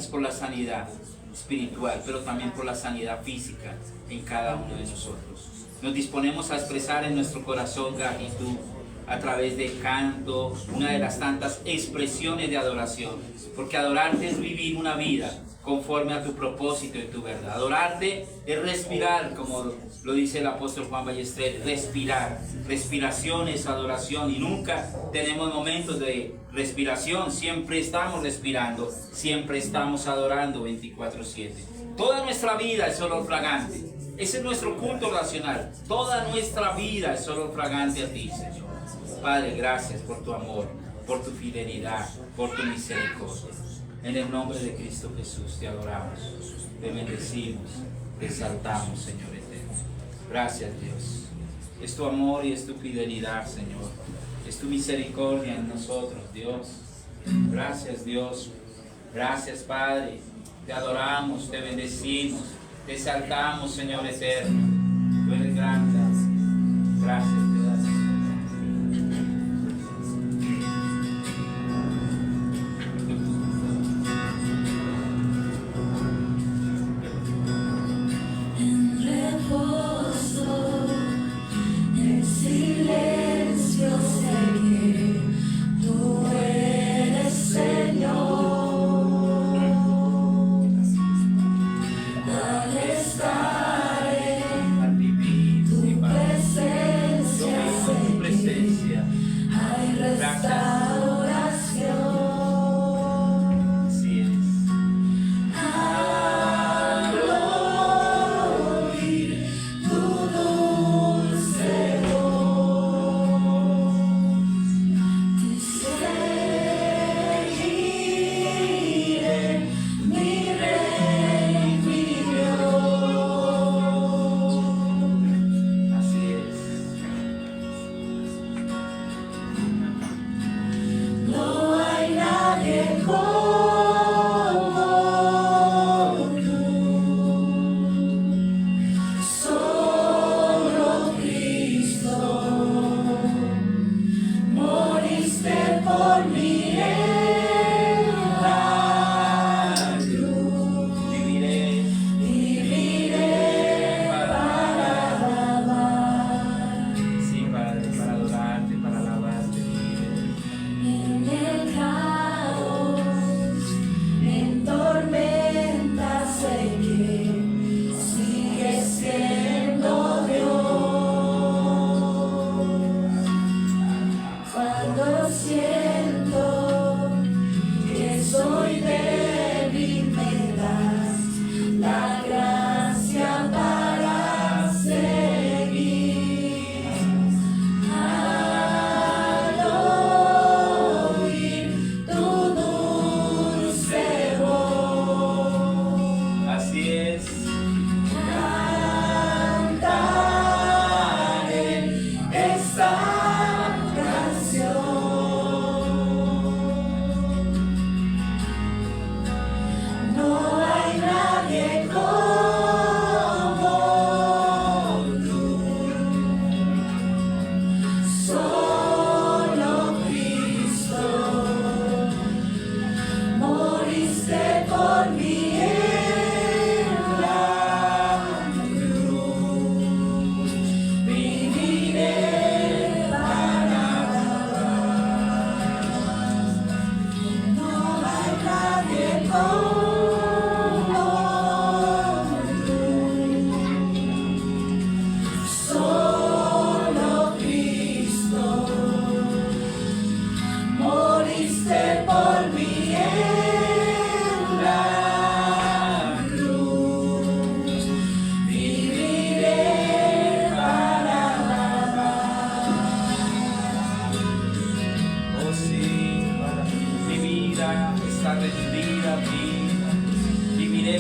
por la sanidad espiritual, pero también por la sanidad física en cada uno de nosotros. Nos disponemos a expresar en nuestro corazón gratitud a través de canto, una de las tantas expresiones de adoración, porque adorarte es vivir una vida conforme a tu propósito y tu verdad. Adorarte es respirar, como lo dice el apóstol Juan Ballester, respirar. Respiración es adoración, y nunca tenemos momentos de respiración, siempre estamos respirando, siempre estamos adorando 24/7. Toda nuestra vida es olor fragante. Ese es nuestro culto racional. Toda nuestra vida es olor fragante a ti, Señor. Padre, gracias por tu amor, por tu fidelidad, por tu misericordia. En el nombre de Cristo Jesús te adoramos, te bendecimos, te exaltamos, Señor eterno. Gracias, Dios. Es tu amor y es tu fidelidad, Señor. Es tu misericordia en nosotros, Dios. Gracias, Dios. Gracias, Padre. Te adoramos, te bendecimos, te exaltamos, Señor eterno. Tú eres grande. Gracias, te das.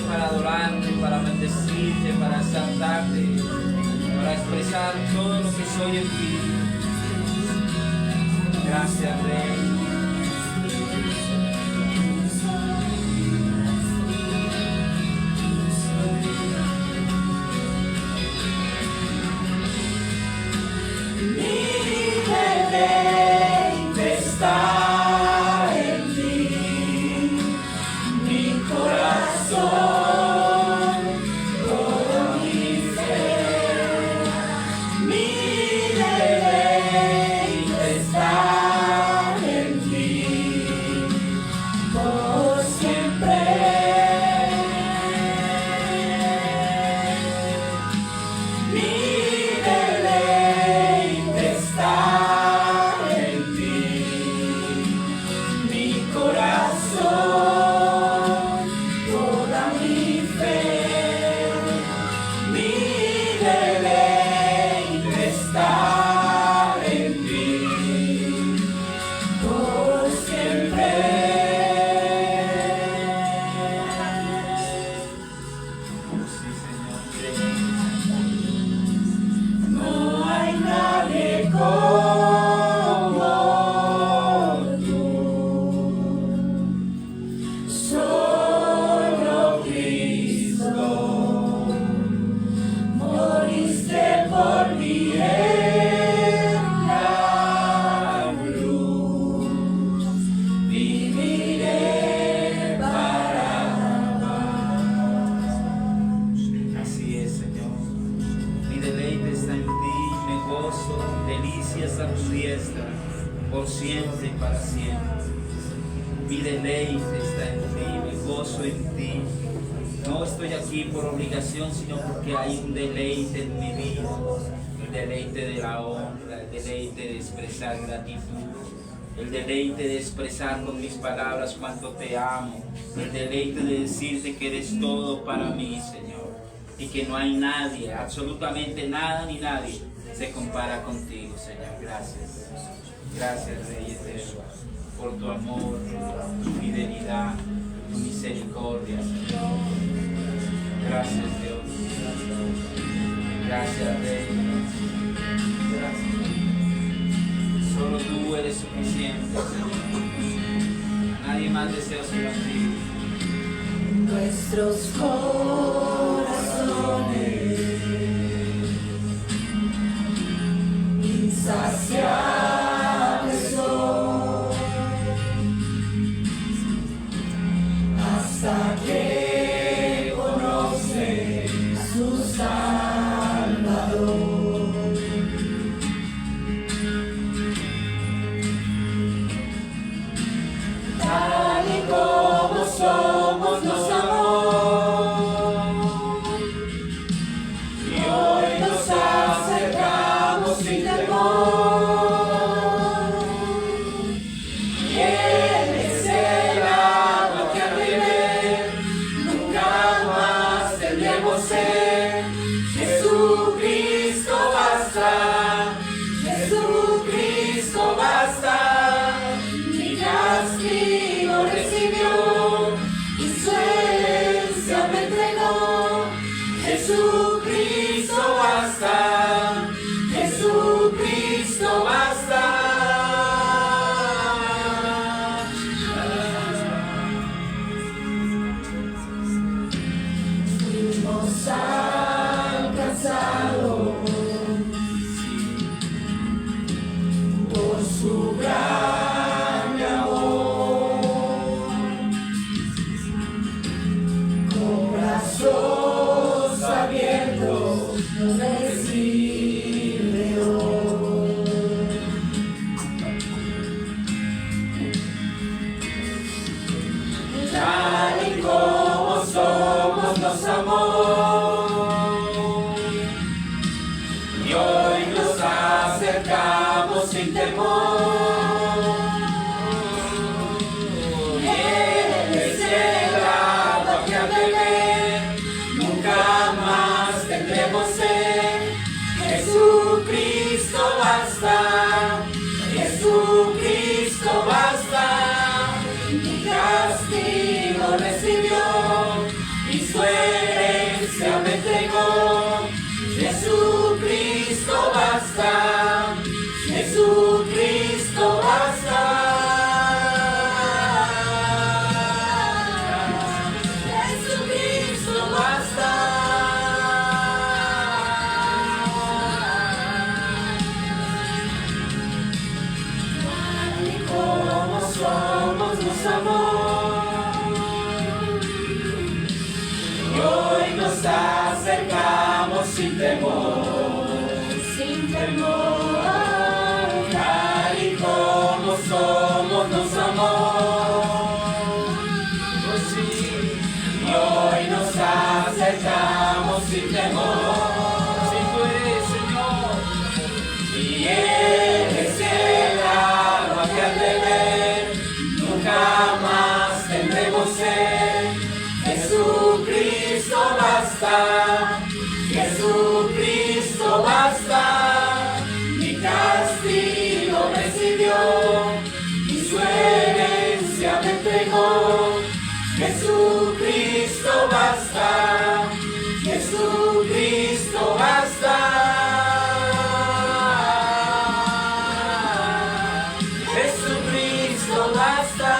Para adorarte, para bendecirte, para exaltarte, para expresar todo lo que soy en ti. Gracias, Rey. Está en ti, mi corazón. gozo en ti. No estoy aquí por obligación, sino porque hay un deleite en mi vida, el deleite de la honra, el deleite de expresar gratitud, el deleite de expresar con mis palabras cuánto te amo, el deleite de decirte que eres todo para mí, Señor, y que no hay nadie, absolutamente nada ni nadie se compara contigo, Señor. Gracias. Gracias, Rey eterno, por tu amor, tu fidelidad, tu misericordia, Señor. Gracias, Dios. Gracias, Rey. Gracias. Solo tú eres suficiente, Señor. Nadie más deseo sino a ti. Nuestros corazones insaciables son hasta que conocen a su Salvador. Tal y como somos nos amó, y hoy nos acercamos sin temor. Y Él es el agua que al beber nunca más tendremos sed. Jesucristo basta, Jesucristo basta. Mi castigo recibió y su herencia me entregó. Jesucristo basta, Jesucristo basta. Fuimos alcanzados por su gran amor, con brazos abiertos nos recibe hoy. Tal y como somos nos amó, y hoy nos acercamos sin temor. Él es el agua que al beber nunca más tendremos sed. Jesucristo basta, Jesucristo basta. Mi castigo recibió y su herencia me entregó. Jesucristo basta, Jesucristo basta. Jesucristo basta. Tal y como somos nos amó, y hoy nos acercamos sin temor, sin temor. Tal y como somos nos amó, oh sí, y hoy nos acercamos sin temor. Si tú eres Señor, y Él es el agua que al beber nunca más tendremos sed. Jesucristo basta, Jesucristo basta. Mi castigo recibió y su herencia me entregó. Jesucristo basta, Jesucristo basta. Jesucristo basta.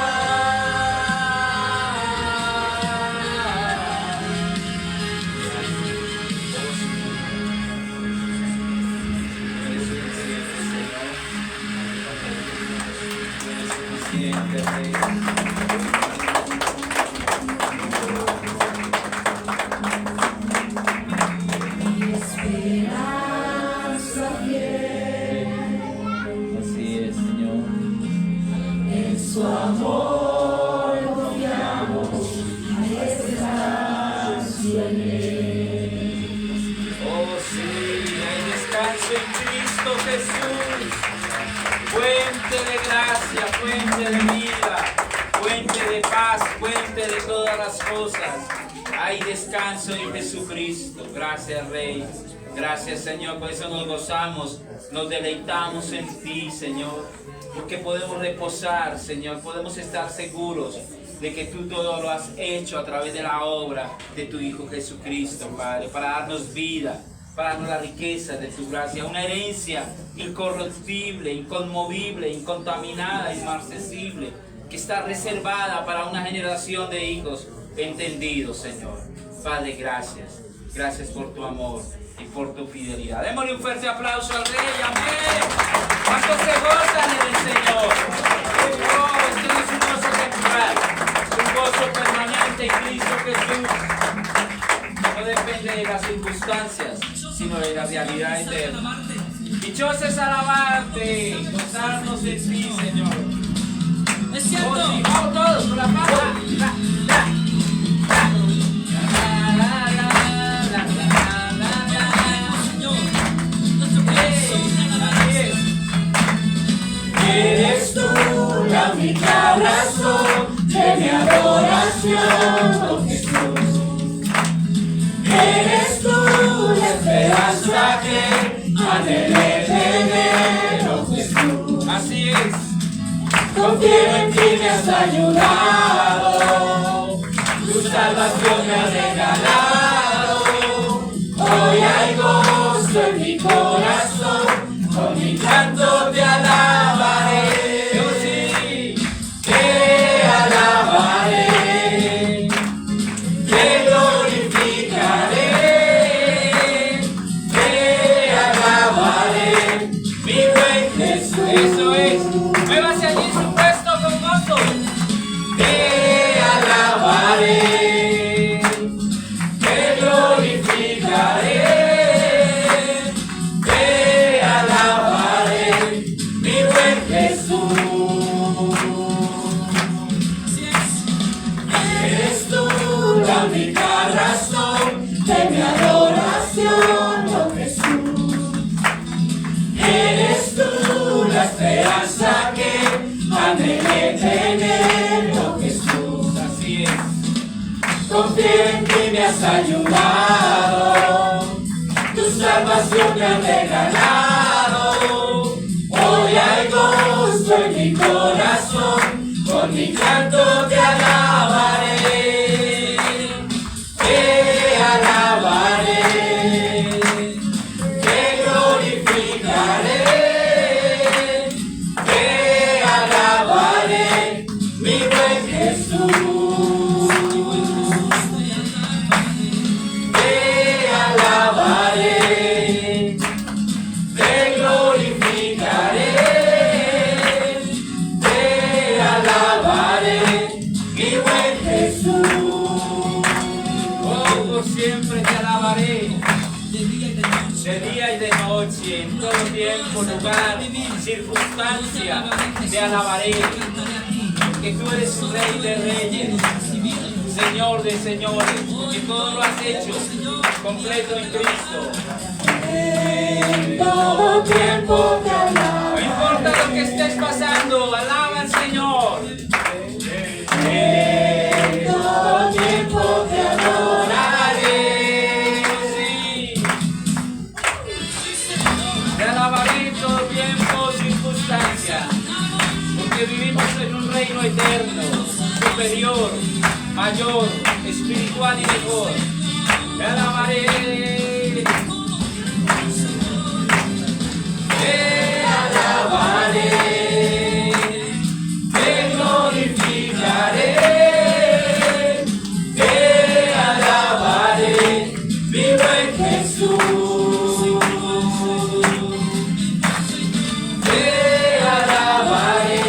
Oh sí, hay descanso en Cristo Jesús. Fuente de gracia, fuente de vida, fuente de paz, fuente de todas las cosas. Hay descanso en Jesucristo. Gracias, Rey. Gracias, Señor. Por eso nos gozamos, nos deleitamos en ti, Señor. Porque podemos reposar, Señor. Podemos estar seguros de que tú todo lo has hecho a través de la obra de tu Hijo Jesucristo, Padre, para darnos vida, para darnos la riqueza de tu gracia, una herencia incorruptible, inconmovible, incontaminada, inmarcesible, que está reservada para una generación de hijos entendidos, Señor. Padre, gracias. Gracias por tu amor y por tu fidelidad. Démosle un fuerte aplauso al Rey. Amén. ¿Cuántos se gozan en el Señor? Oh, esto no es un gozo temporal, es un gozo permanente en Cristo Jesús. No depende de las circunstancias, sino de la realidad eterna. Dichoso es alabarte, gozarnos en ti, Señor. Es cierto. Oh, sí, vamos todos con la palma. Eres tú la única razón de mi adoración, oh Jesús. Eres tú la esperanza que anhelé tener, oh Jesús. Así es. Confío en ti, me has ayudado, tu salvación me ha regalado. Hoy hay gozo en mi corazón, con mi canto te alabaré. Yo sí. Te alabaré, te glorificaré, te alabaré, mi buen Jesús. Eso es. Muévase allí en su puesto con gozo. Te alabaré, te glorificaré, te alabaré, mi buen Jesús. Eres tú la única razón de mi adoración, oh Jesús. Eres tú la esperanza que anhelé tener, oh Jesús. Así es. Confío en ti, me has ayudado, tu salvación me ha regalado. Hoy hay gozo en mi corazón, con mi canto te alabaré, te alabaré, te glorificaré, te alabaré, mi buen Jesús. Te alabaré, te glorificaré, te alabaré, mi buen Jesús. Oh, por siempre te alabaré. De día y de noche, en todo tiempo, lugar, circunstancia, te alabaré. Porque tú eres Rey de reyes, Señor de señores, porque todo lo has hecho completo en Cristo. En todo tiempo te No alabaré. importa lo que estés pasando, alaba al Señor. En todo tiempo te adoraré. Sí. Te alabaré en todo tiempo, circunstancia, porque vivimos en un reino eterno, superior, mayor, espiritual y mejor. Te alabaré. Te alabaré, te glorificaré, te alabaré, mi buen Jesús. Te alabaré,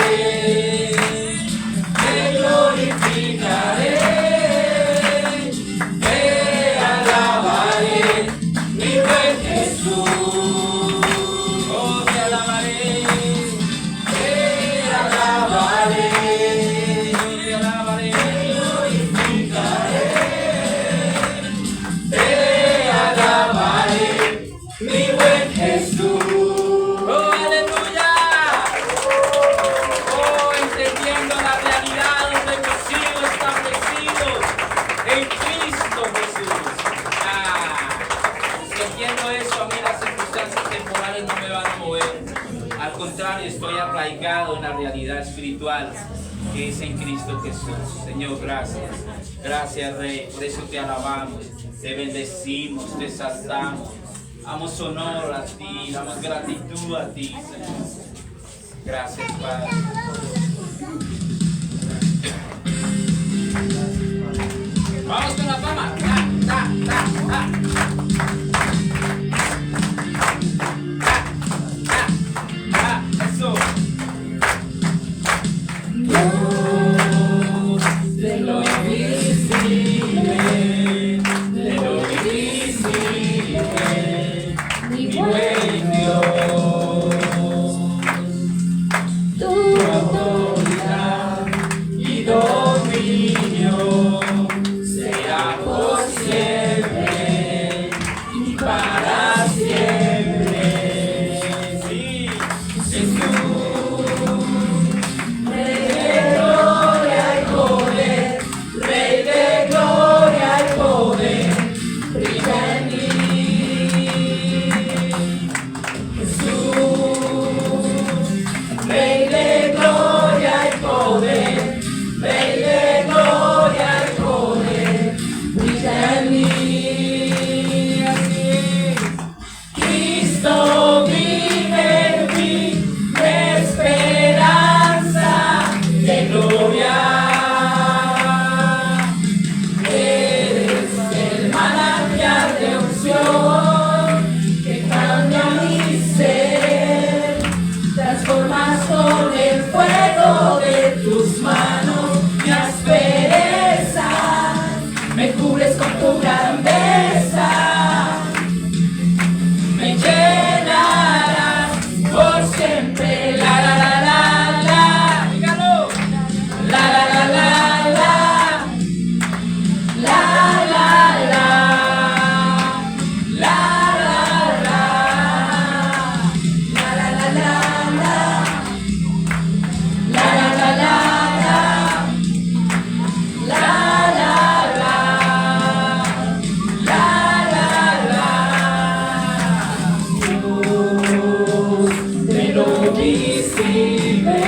te glorificaré, te arraigado en la realidad espiritual que es en Cristo Jesús. Señor, gracias. Gracias, Rey. Por eso te alabamos, te bendecimos, te exaltamos. Damos honor a ti, damos gratitud a ti, Señor. Gracias, Padre. Vamos con la palma. Eso. De lo invisible, mi buen Dios, tu autoridad y dominio será por siempre y para siempre. Sí, Jesús, Rey de gloria y poder, Rey de gloria y poder, brilla en mí. Rey de gloria y poder, Rey de gloria y poder, brilla en mí. Cristo vive en mí, mi esperanza de gloria. Eres el manantial de unción que cambia mi ser. Transformas con el fuego de tus manos mi aspereza, me cubres con tu grandeza, me llenarás por siempre. La la la la la, dígalo. La la la la la, la la la, la la la, la la la la. La la la la la, la la la, la la la. Dios, de lo visible,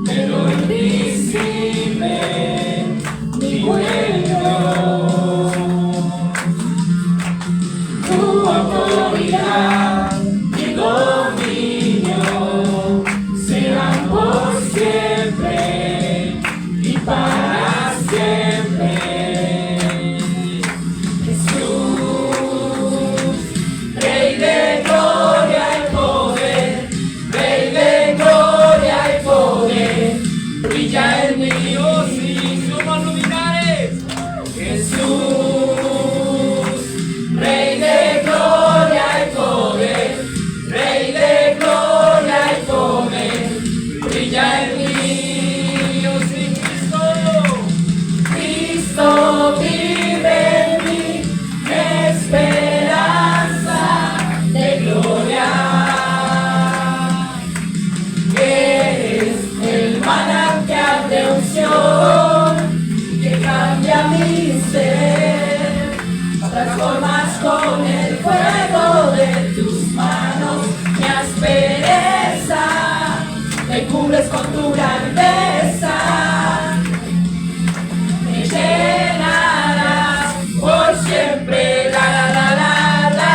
de lo invisible, mi buen Dios, tu autoridad y dominio serán por siempre y para siempre. Jesús, Rey de gloria y poder, Rey de gloria y poder, brilla en mí. Oh, sí, somos luminares. Jesús, Rey de gloria y poder, Rey de gloria y poder, brilla en mí. Oh, sí, Cristo. Cristo vive en mí, esperanza de gloria. Eres el manantial de unción que cambia mi ser. Transformas con el fuego de tus manos mi aspereza, me cubres con tu grandeza, me llenarás por siempre. La la la la la,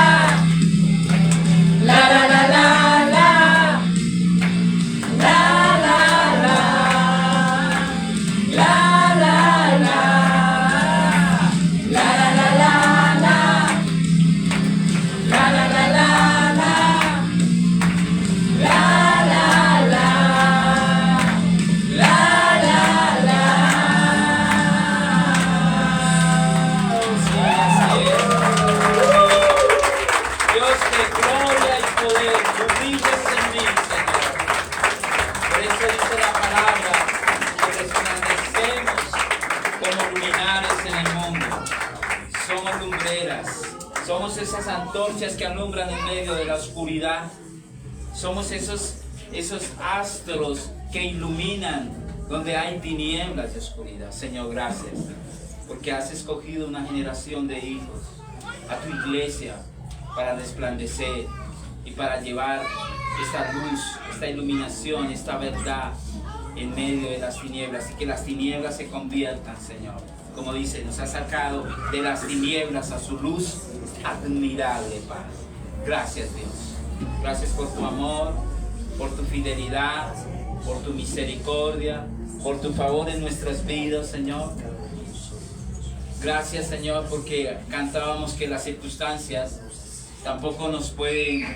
la la la la la, la la la, la la la, la la la la la, la la la la la, la la la, la la la. Dios de gloria y poder, tú vives en mí, Señor. Por eso dice la palabra que resplandecemos como luminares en el mundo. Somos lumbreras, somos esas antorchas que alumbran en medio de la oscuridad. Somos esos astros que iluminan donde hay tinieblas de oscuridad. Señor, gracias, porque has escogido una generación de hijos, a tu iglesia, para resplandecer y para llevar esta luz, esta iluminación, esta verdad en medio de las tinieblas, y que las tinieblas se conviertan, Señor. Como dice, nos ha sacado de las tinieblas a su luz admirable, Padre. Gracias, Dios. Gracias por tu amor, por tu fidelidad, por tu misericordia, por tu favor en nuestras vidas, Señor. Gracias, Señor, porque cantábamos que las circunstancias tampoco nos pueden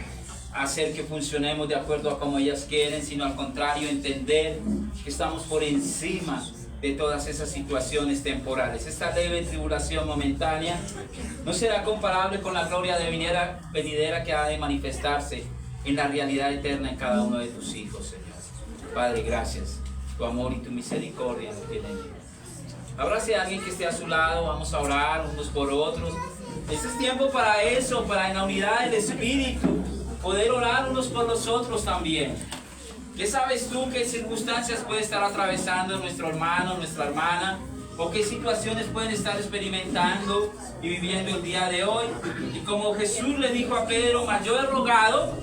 hacer que funcionemos de acuerdo a como ellas quieren, sino al contrario, entender que estamos por encima de todas esas situaciones temporales. Esta leve tribulación momentánea no será comparable con la gloria venidera que ha de manifestarse en la realidad eterna en cada uno de tus hijos, Señor. Padre, gracias. Tu amor y tu misericordia nos tienen libres. Abrace a alguien que esté a su lado, vamos a orar unos por otros. Este es tiempo para eso, para en la unidad del Espíritu, poder orar unos por los otros también. ¿Qué sabes tú? ¿Qué circunstancias puede estar atravesando nuestro hermano, nuestra hermana? ¿O qué situaciones pueden estar experimentando y viviendo el día de hoy? Y como Jesús le dijo a Pedro, mas yo he rogado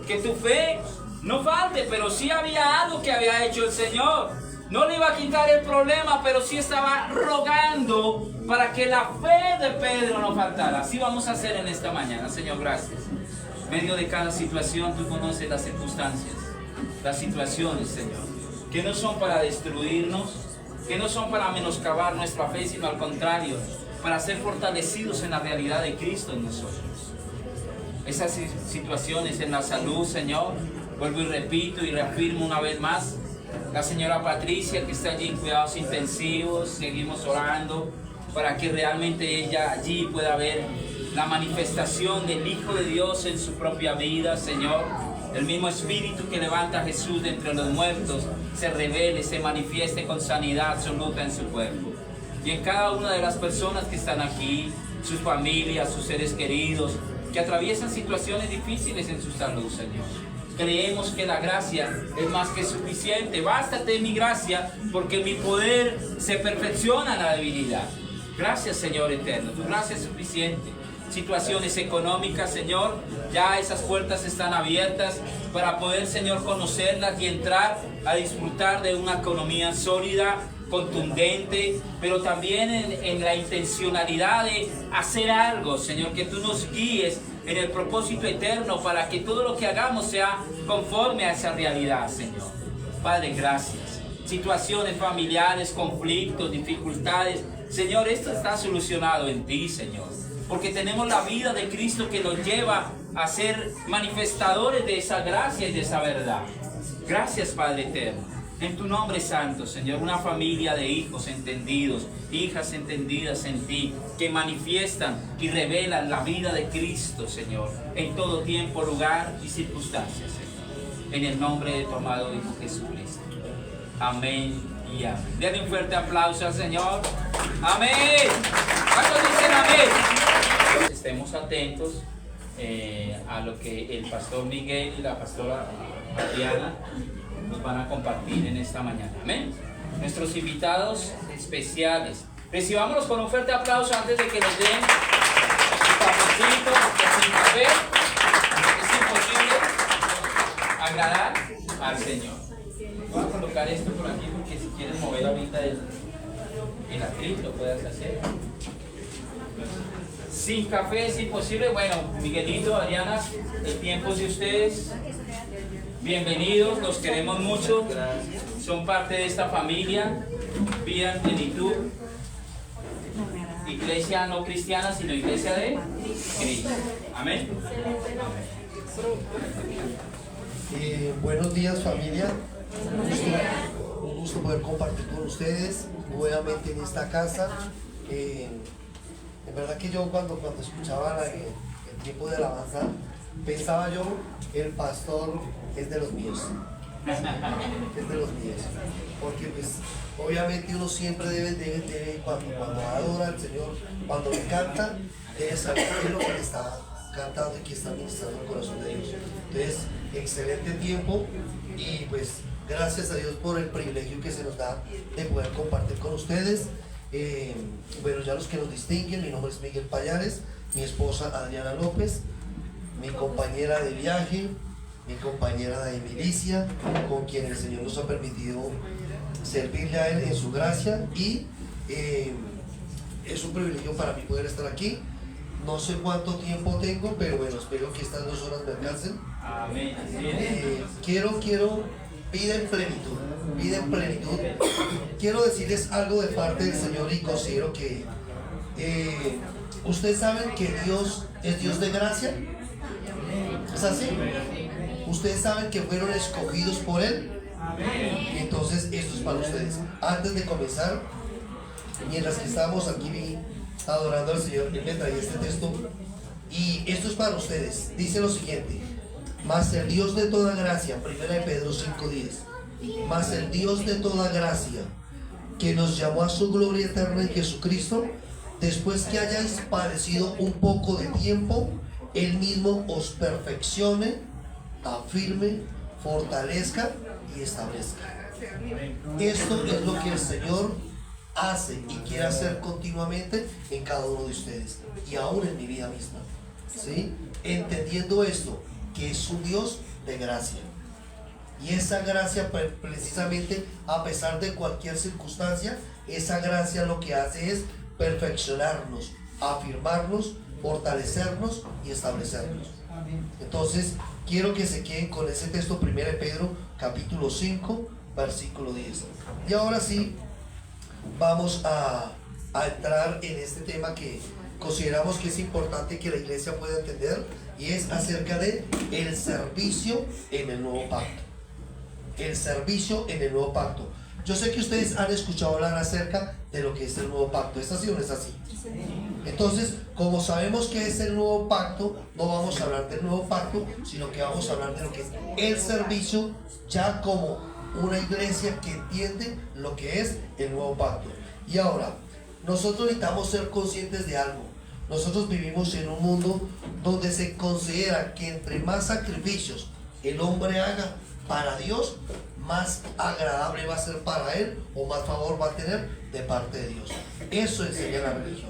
que tu fe no falte, pero sí había algo que había hecho el Señor. No le iba a quitar el problema, pero sí estaba rogando para que la fe de Pedro no faltara. Así vamos a hacer en esta mañana, Señor, gracias. En medio de cada situación, tú conoces las circunstancias, las situaciones, Señor, que no son para destruirnos, que no son para menoscabar nuestra fe, sino al contrario, para ser fortalecidos en la realidad de Cristo en nosotros. Esas situaciones en la salud, Señor, vuelvo y repito y reafirmo una vez más, la señora Patricia que está allí en cuidados intensivos, seguimos orando para que realmente ella allí pueda ver la manifestación del Hijo de Dios en su propia vida, Señor. El mismo Espíritu que levanta a Jesús de entre los muertos se revele, se manifieste con sanidad absoluta en su cuerpo. Y en cada una de las personas que están aquí, sus familias, sus seres queridos, que atraviesan situaciones difíciles en su salud, Señor. Creemos que la gracia es más que suficiente. Bástate mi gracia, porque mi poder se perfecciona en la debilidad. Gracias, Señor eterno, tu gracia es suficiente. Situaciones económicas, Señor, ya esas puertas están abiertas para poder, Señor, conocerlas y entrar a disfrutar de una economía sólida, contundente, pero también en la intencionalidad de hacer algo, Señor, que tú nos guíes en el propósito eterno para que todo lo que hagamos sea conforme a esa realidad, Señor. Padre, gracias. Situaciones familiares, conflictos, dificultades, Señor, esto está solucionado en ti, Señor, porque tenemos la vida de Cristo que nos lleva a ser manifestadores de esa gracia y de esa verdad. Gracias, Padre eterno. En tu nombre santo, Señor, una familia de hijos entendidos, hijas entendidas en ti, que manifiestan y revelan la vida de Cristo, Señor, en todo tiempo, lugar y circunstancias, Señor. En el nombre de tu amado Hijo Jesucristo. Amén y amén. Denle un fuerte aplauso al Señor. Amén. ¿Cuántos dicen amén? Estemos atentos a lo que el pastor Miguel y la pastora Adriana nos van a compartir en esta mañana. Amén. Nuestros invitados especiales, recibámoslos con un fuerte aplauso antes de que nos den su cafecito, su café. Es imposible agradar al Señor. Voy a colocar esto por aquí porque si quieres mover ahorita el atril lo puedes hacer. Sin café es imposible. Bueno, Miguelito, Adriana, el tiempo es de ustedes. Bienvenidos, los queremos mucho. Son parte de esta familia. Vida en plenitud. Iglesia no cristiana, sino iglesia de Cristo. Amén. Buenos días, familia. Un gusto poder compartir con ustedes nuevamente en esta casa. En verdad que yo cuando escuchaba el tiempo de alabanza, pensaba yo, el pastor es de los míos. Es de los míos. Porque pues obviamente uno siempre debe cuando adora al Señor, cuando le canta, debe saber qué es lo que le está cantando y que está ministrando el corazón de Dios. Entonces, excelente tiempo y pues gracias a Dios por el privilegio que se nos da de poder compartir con ustedes. Bueno, ya los que nos distinguen, mi nombre es Miguel Payares, mi esposa Adriana López, mi compañera de viaje, mi compañera de milicia, con quien el Señor nos ha permitido servirle a Él en su gracia, y es un privilegio para mí poder estar aquí. No sé cuánto tiempo tengo, pero bueno, espero que estas 2 horas me alcancen. Amén. Quiero vida en plenitud, vida en plenitud. Quiero decirles algo de parte del Señor, y considero que ustedes saben que Dios es Dios de gracia. ¿Es así? Ustedes saben que fueron escogidos por Él. Entonces esto es para ustedes. Antes de comenzar, mientras que estábamos aquí adorando al Señor, Él me traía este texto, y esto es para ustedes. Dice lo siguiente: mas el Dios de toda gracia, 1 Pedro 5:10, mas el Dios de toda gracia, que nos llamó a su gloria eterna en Jesucristo, después que hayáis padecido un poco de tiempo, Él mismo os perfeccione, afirme, fortalezca y establezca. Esto es lo que el Señor hace y quiere hacer continuamente en cada uno de ustedes, y aún en mi vida misma, ¿sí? Entendiendo esto, que es un Dios de gracia, y esa gracia precisamente, a pesar de cualquier circunstancia, esa gracia lo que hace es perfeccionarnos, afirmarnos, fortalecernos y establecernos. Entonces quiero que se queden con ese texto, 1 Pedro capítulo 5 versículo 10. Y ahora sí, vamos a entrar en este tema que consideramos que es importante que la iglesia pueda entender, y es acerca de el servicio en el nuevo pacto. El servicio en el nuevo pacto. Yo sé que ustedes han escuchado hablar acerca de lo que es el nuevo pacto. ¿Es así o no es así? Entonces, como sabemos que es el nuevo pacto, no vamos a hablar del nuevo pacto, sino que vamos a hablar de lo que es el servicio, ya como una iglesia que entiende lo que es el nuevo pacto. Y ahora, nosotros necesitamos ser conscientes de algo. Nosotros vivimos en un mundo donde se considera que entre más sacrificios el hombre haga para Dios, más agradable va a ser para él, o más favor va a tener de parte de Dios. Eso enseña la religión.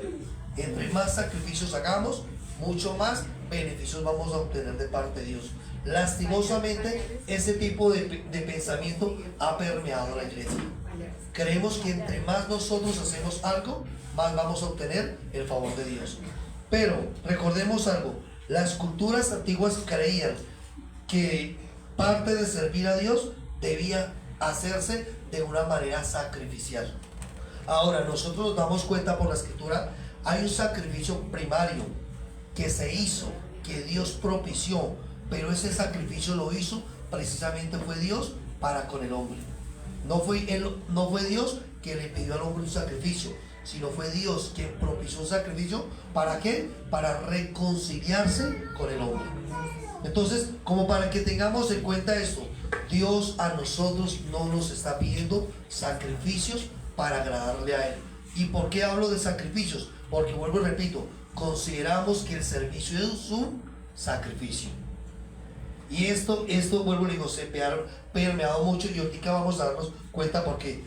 Entre más sacrificios hagamos, mucho más beneficios vamos a obtener de parte de Dios. Lastimosamente, ese tipo de pensamiento ha permeado la iglesia. Creemos que entre más nosotros hacemos algo, más vamos a obtener el favor de Dios. Pero recordemos algo: las culturas antiguas creían que parte de servir a Dios debía hacerse de una manera sacrificial. Ahora nosotros nos damos cuenta por la escritura, hay un sacrificio primario que se hizo, que Dios propició, pero ese sacrificio lo hizo precisamente fue Dios para con el hombre. No fue Dios que le pidió al hombre un sacrificio, sino fue Dios quien propició un sacrificio. ¿Para qué? Para reconciliarse con el hombre. Entonces, como para que tengamos en cuenta esto, Dios a nosotros no nos está pidiendo sacrificios para agradarle a Él. ¿Y por qué hablo de sacrificios? Porque vuelvo y repito, consideramos que el servicio es un sacrificio. Y esto vuelvo y digo, se ha permeado mucho, y ahorita vamos a darnos cuenta porque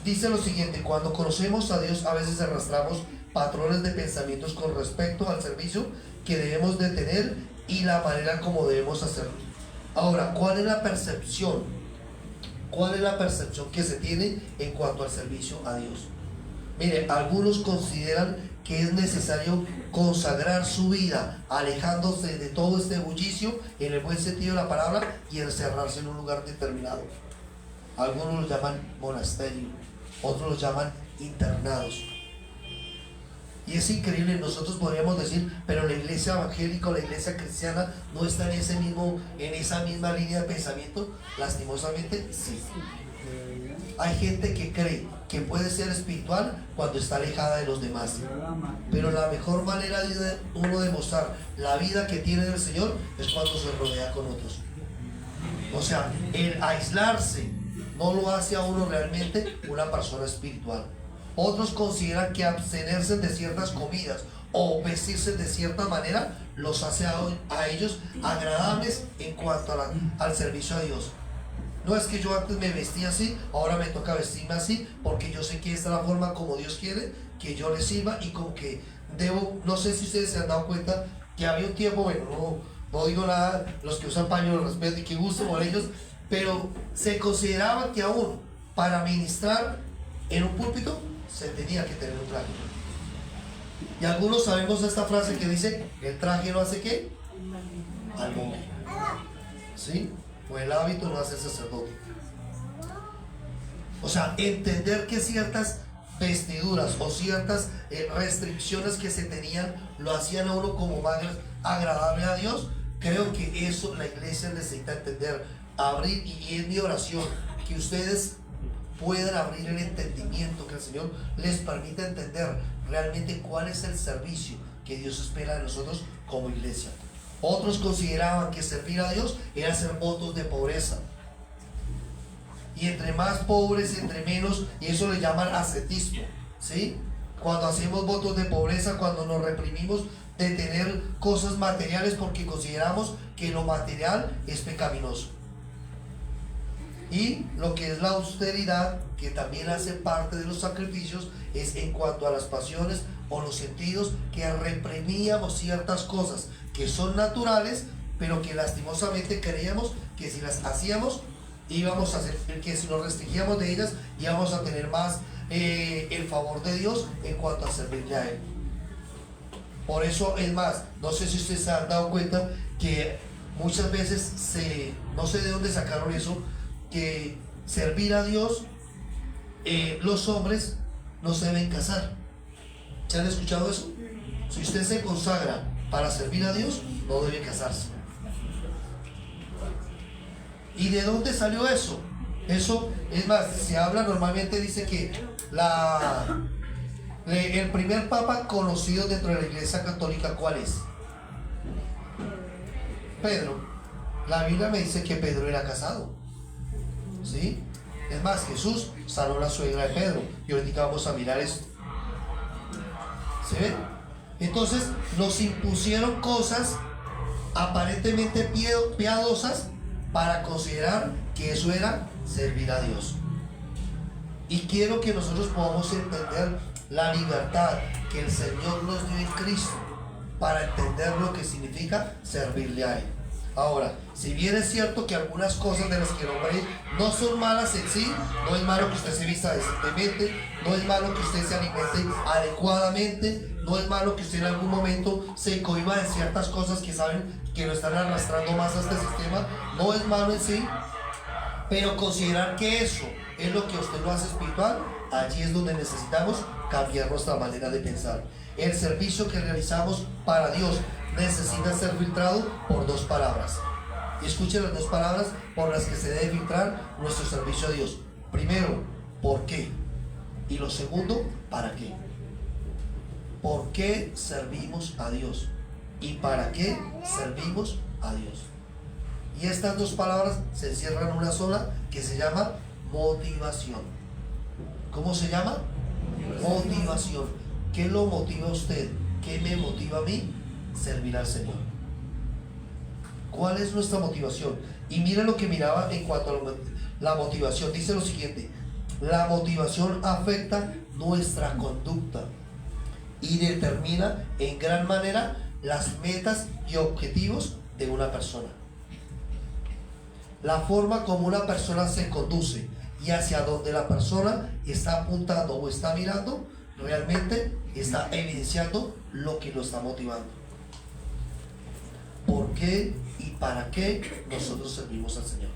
dice lo siguiente: cuando conocemos a Dios, a veces arrastramos patrones de pensamientos con respecto al servicio que debemos de tener y la manera como debemos hacerlo. Ahora, ¿cuál es la percepción? ¿Cuál es la percepción que se tiene en cuanto al servicio a Dios? Mire, algunos consideran que es necesario consagrar su vida, alejándose de todo este bullicio, en el buen sentido de la palabra, y encerrarse en un lugar determinado. Algunos lo llaman monasterio, otros lo llaman internados. Y es increíble, nosotros podríamos decir, pero la iglesia evangélica o la iglesia cristiana no está en esa misma línea de pensamiento. Lastimosamente, sí. Hay gente que cree que puede ser espiritual cuando está alejada de los demás. Pero la mejor manera de uno demostrar la vida que tiene del Señor es cuando se rodea con otros. O sea, el aislarse no lo hace a uno realmente una persona espiritual. Otros consideran que abstenerse de ciertas comidas o vestirse de cierta manera los hace a ellos agradables en cuanto al servicio a Dios. No es que yo antes me vestía así, ahora me toca vestirme así, porque yo sé que esta es la forma como Dios quiere que yo le sirva, y con que debo. No sé si ustedes se han dado cuenta que había un tiempo, bueno, no digo nada, los que usan paño los respeto y que gusto por ellos, pero se consideraba que aún para ministrar en un púlpito se tenía que tener un traje. Y algunos sabemos esta frase que dice, el traje no hace ¿qué? Al hombre. ¿Sí? O el hábito no hace el sacerdote. O sea, entender que ciertas vestiduras o ciertas restricciones que se tenían lo hacían a uno como más agradable a Dios. Creo que eso la iglesia necesita entender, abrir, y es mi oración que ustedes puedan abrir el entendimiento, que el Señor les permita entender realmente cuál es el servicio que Dios espera de nosotros como iglesia. Otros consideraban que servir a Dios era hacer votos de pobreza. Y entre más pobres, entre menos, y eso le llaman ascetismo, ¿sí? Cuando hacemos votos de pobreza, cuando nos reprimimos de tener cosas materiales porque consideramos que lo material es pecaminoso. Y lo que es la austeridad, que también hace parte de los sacrificios, es en cuanto a las pasiones o los sentidos, que reprimíamos ciertas cosas que son naturales, pero que lastimosamente creíamos que si las hacíamos íbamos a hacer, que si nos restringíamos de ellas íbamos a tener más el favor de Dios en cuanto a servirle a Él. Por eso es más, no sé si ustedes se han dado cuenta que muchas veces no sé de dónde sacaron eso, que servir a Dios, los hombres no se deben casar. ¿Se han escuchado eso? Si usted se consagra para servir a Dios, no debe casarse. ¿Y de dónde salió eso? Eso, es más, se habla normalmente, dice que el primer papa conocido dentro de la iglesia católica, ¿cuál es? Pedro. La Biblia me dice que Pedro era casado, ¿sí? Es más, Jesús sanó la suegra de Pedro, y ahorita vamos a mirar esto. ¿Se ven? Entonces nos impusieron cosas aparentemente piadosas para considerar que eso era servir a Dios. Y quiero que nosotros podamos entender la libertad que el Señor nos dio en Cristo para entender lo que significa servirle a Él. Ahora, si bien es cierto que algunas cosas de las que nombré no son malas en sí, no es malo que usted se vista decentemente, no es malo que usted se alimente adecuadamente, no es malo que usted en algún momento se cohiba de ciertas cosas que saben que lo están arrastrando más a este sistema, no es malo en sí, pero considerar que eso es lo que a usted lo hace espiritual, allí es donde necesitamos cambiar nuestra manera de pensar. El servicio que realizamos para Dios necesita ser filtrado por dos palabras. Y escuchen las dos palabras por las que se debe filtrar nuestro servicio a Dios. Primero, ¿por qué? Y lo segundo, ¿para qué? ¿Por qué servimos a Dios? ¿Y para qué servimos a Dios? Y estas dos palabras se encierran en una sola, que se llama motivación. ¿Cómo se llama? Motivación. ¿Qué lo motiva a usted? ¿Qué me motiva a mí? Servir al Señor. ¿Cuál es nuestra motivación? Y mira lo que miraba en cuanto a la motivación. Dice lo siguiente: la motivación afecta nuestra conducta y determina en gran manera las metas y objetivos de una persona. La forma como una persona se conduce y hacia donde la persona está apuntando o está mirando, realmente está evidenciando lo que lo está motivando. ¿Por qué y para qué nosotros servimos al Señor?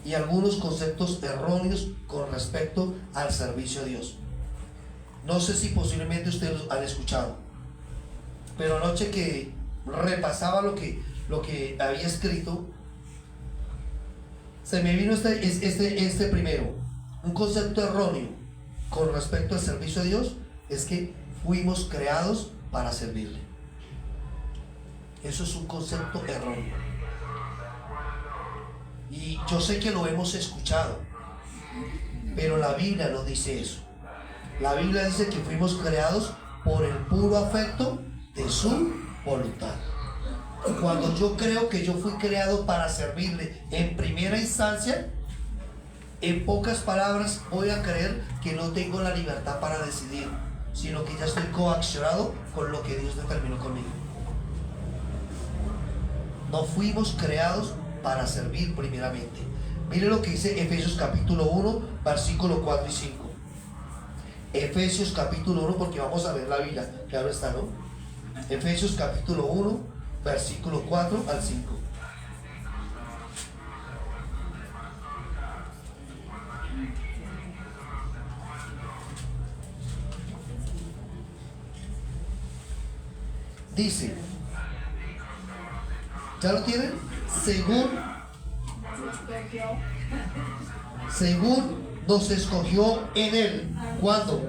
Y algunos conceptos erróneos con respecto al servicio a Dios. No sé si posiblemente ustedes han escuchado, pero anoche que repasaba lo que había escrito, se me vino este primero. Un concepto erróneo con respecto al servicio a Dios es que fuimos creados para servirle. Eso es un concepto erróneo. Y yo sé que lo hemos escuchado, pero la Biblia no dice eso. La Biblia dice que fuimos creados por el puro afecto de su voluntad. Cuando yo creo que yo fui creado para servirle en primera instancia, en pocas palabras voy a creer que no tengo la libertad para decidir, sino que ya estoy coaccionado con lo que Dios determinó conmigo. No fuimos creados para servir primeramente. Mire lo que dice Efesios capítulo 1, versículo 4 y 5. Efesios capítulo 1, porque vamos a ver la Biblia, claro está, ¿no? Efesios capítulo 1, versículo 4 al 5. Dice, ¿ya lo tienen? Según nos escogió en Él. ¿Cuándo?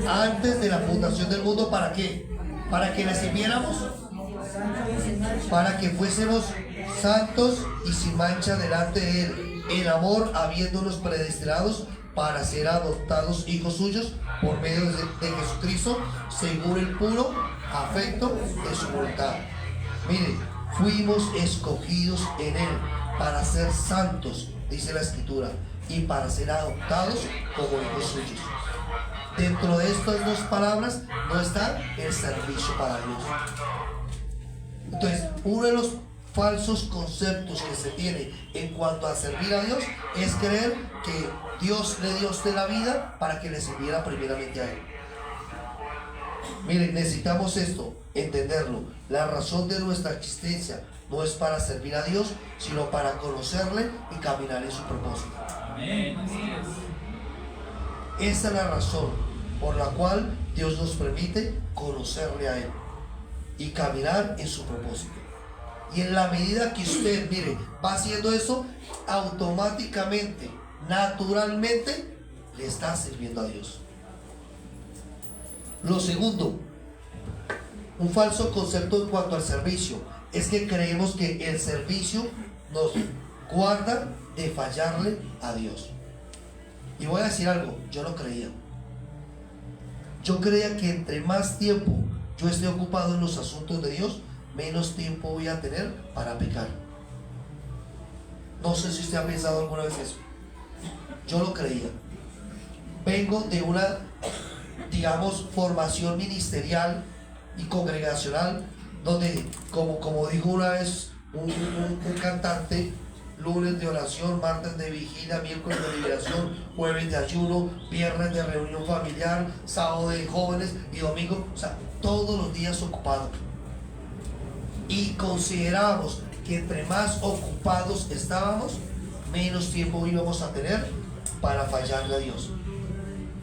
Antes de la fundación del mundo. ¿Para qué? Para que le sirviéramos, para que fuésemos santos y sin mancha delante de Él, en amor, habiéndonos predestinados para ser adoptados hijos suyos por medio de Jesucristo, según el puro afecto de su voluntad. Miren, fuimos escogidos en Él para ser santos, dice la Escritura, y para ser adoptados como hijos suyos. Dentro de estas dos palabras no está el servicio para Dios. Entonces, uno de los falsos conceptos que se tiene en cuanto a servir a Dios es creer que Dios le dio a usted la vida para que le sirviera primeramente a Él. Miren, necesitamos esto, entenderlo. La razón de nuestra existencia no es para servir a Dios, sino para conocerle y caminar en su propósito. Amén. Así es. Esa es la razón por la cual Dios nos permite conocerle a Él y caminar en su propósito. Y en la medida que usted, mire, va haciendo eso, automáticamente, naturalmente, le está sirviendo a Dios. Lo segundo, un falso concepto en cuanto al servicio, es que creemos que el servicio nos guarda de fallarle a Dios. Y voy a decir algo, yo lo creía. Yo creía que entre más tiempo yo esté ocupado en los asuntos de Dios, menos tiempo voy a tener para pecar. No sé si usted ha pensado alguna vez eso. Yo lo creía. Vengo de una, digamos, formación ministerial y congregacional, donde, como dijo una vez un cantante, lunes de oración, martes de vigilia, miércoles de liberación, jueves de ayuno, viernes de reunión familiar, sábado de jóvenes y domingo, o sea, todos los días ocupados. Y considerábamos que entre más ocupados estábamos, menos tiempo íbamos a tener para fallarle a Dios.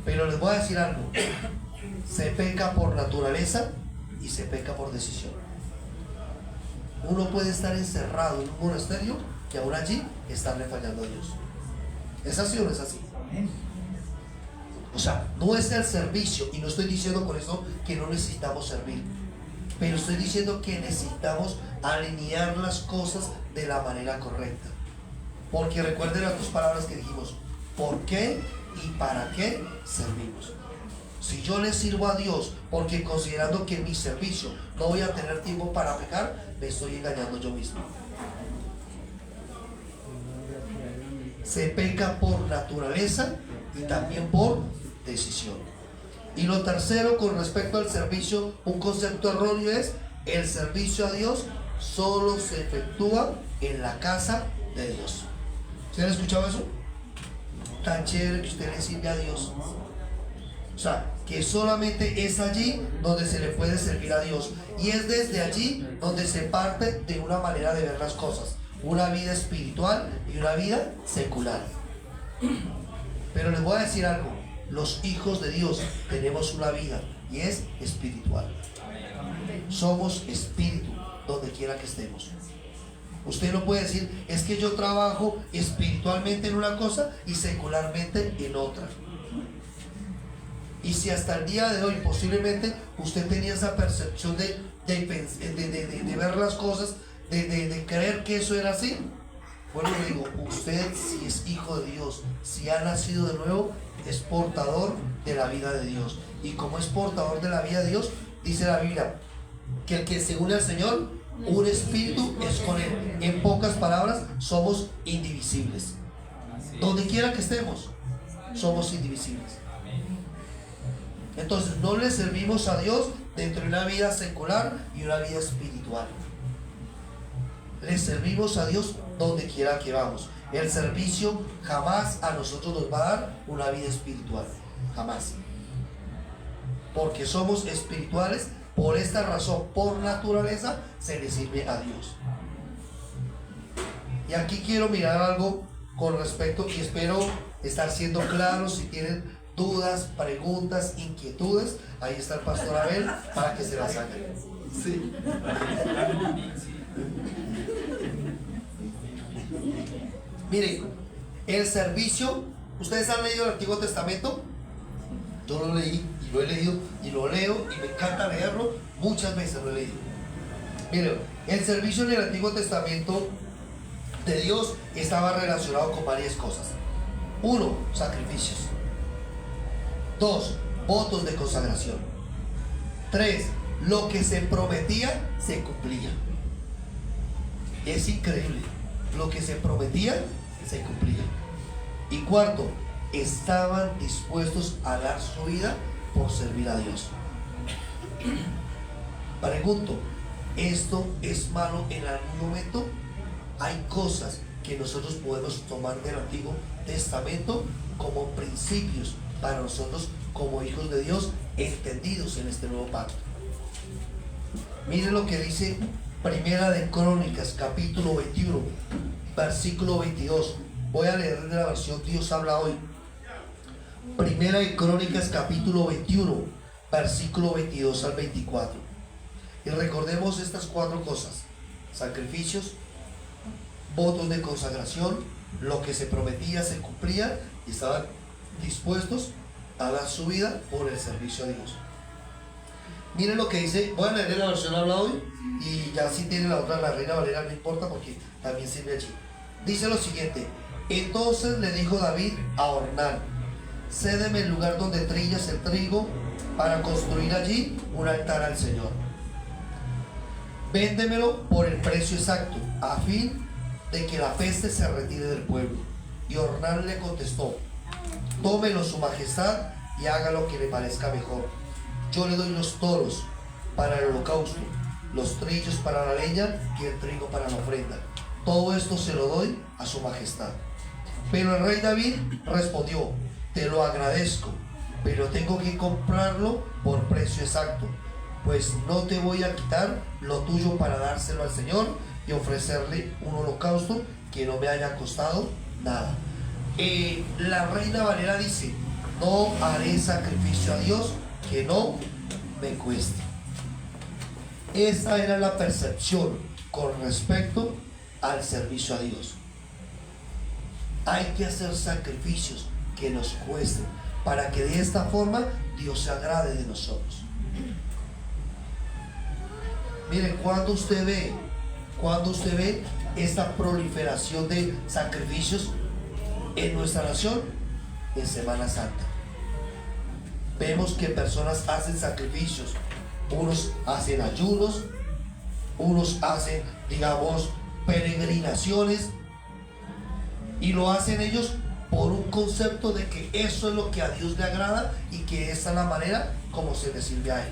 Pero les voy a decir algo, se peca por naturaleza y se peca por decisión. Uno puede estar encerrado en un monasterio y aún allí estarle fallando a Dios. ¿Es así o no es así? O sea, no es el servicio, y no estoy diciendo con eso que no necesitamos servir, pero estoy diciendo que necesitamos alinear las cosas de la manera correcta. Porque recuerden las dos palabras que dijimos: ¿por qué y para qué servimos? Si yo le sirvo a Dios porque considerando que en mi servicio no voy a tener tiempo para pecar, me estoy engañando yo mismo. Se peca por naturaleza y también por decisión. Y lo tercero, con respecto al servicio, un concepto erróneo es: el servicio a Dios solo se efectúa en la casa de Dios. ¿Se han escuchado eso? Tan chévere que usted le sirve a Dios. O sea, que solamente es allí donde se le puede servir a Dios. Y es desde allí donde se parte de una manera de ver las cosas. Una vida espiritual y una vida secular. Pero les voy a decir algo: los hijos de Dios tenemos una vida y es espiritual. Somos espíritu donde quiera que estemos. Usted no puede decir: es que yo trabajo espiritualmente en una cosa y secularmente en otra. Y si hasta el día de hoy posiblemente usted tenía esa percepción de ver las cosas, de creer que eso era así, bueno, le digo, usted, si es hijo de Dios, si ha nacido de nuevo, es portador de la vida de Dios. Y como es portador de la vida de Dios, dice la Biblia que el que se une al Señor, un espíritu es con Él. En pocas palabras, somos indivisibles. Donde quiera que estemos, somos indivisibles. Entonces, no le servimos a Dios dentro de una vida secular y una vida espiritual. le servimos a Dios donde quiera que vamos. El servicio jamás a nosotros nos va a dar una vida espiritual, jamás. Porque somos espirituales, por esta razón, por naturaleza, se le sirve a Dios. Y aquí quiero mirar algo con respecto, y espero estar siendo claro. Si tienen dudas, preguntas, inquietudes, ahí está el pastor Abel para que se las hagan. Sí. Miren, el servicio, ¿ustedes han leído el Antiguo Testamento? Yo lo leí y lo he leído y lo leo y me encanta leerlo, muchas veces lo he leído. Miren, el servicio en el Antiguo Testamento de Dios estaba relacionado con varias cosas. 1, sacrificios. 2, votos de consagración. 3, lo que se prometía se cumplía. Es increíble, lo que se prometía se cumplía. Y 4, estaban dispuestos a dar su vida por servir a Dios. Pregunto, ¿esto es malo en algún momento? Hay cosas que nosotros podemos tomar del Antiguo Testamento como principios para nosotros como hijos de Dios entendidos en este nuevo pacto. Miren lo que dice Primera de Crónicas, capítulo 21, versículo 22. Voy a leer de la versión Dios habla hoy. Primera de Crónicas, capítulo 21, versículo 22 al 24. Y recordemos estas 4 cosas: sacrificios, votos de consagración, lo que se prometía se cumplía y estaban dispuestos a dar su vida por el servicio a Dios. Miren lo que dice, voy a leer la versión habla hoy, y ya si tiene la otra, la Reina Valera, no importa porque también sirve allí. Dice lo siguiente: entonces le dijo David a Ornán: cédeme el lugar donde trillas el trigo para construir allí un altar al Señor. Véndemelo por el precio exacto, a fin de que la peste se retire del pueblo. Y Ornán le contestó: tómelo su majestad y haga lo que le parezca mejor. Yo le doy los toros para el holocausto, los trillos para la leña y el trigo para la ofrenda. Todo esto se lo doy a su majestad. Pero el rey David respondió: te lo agradezco, pero tengo que comprarlo por precio exacto, pues no te voy a quitar lo tuyo para dárselo al Señor y ofrecerle un holocausto que no me haya costado nada. La Reina Valera dice: no haré sacrificio a Dios que no me cueste. Esta era la percepción con respecto al servicio a Dios. Hay que hacer sacrificios que nos cuesten para que de esta forma Dios se agrade de nosotros. Miren, cuando usted ve esta proliferación de sacrificios en nuestra nación, en Semana Santa vemos que personas hacen sacrificios, unos hacen ayunos, unos hacen, digamos, peregrinaciones, y lo hacen ellos por un concepto de que eso es lo que a Dios le agrada y que esa es la manera como se le sirve a Él.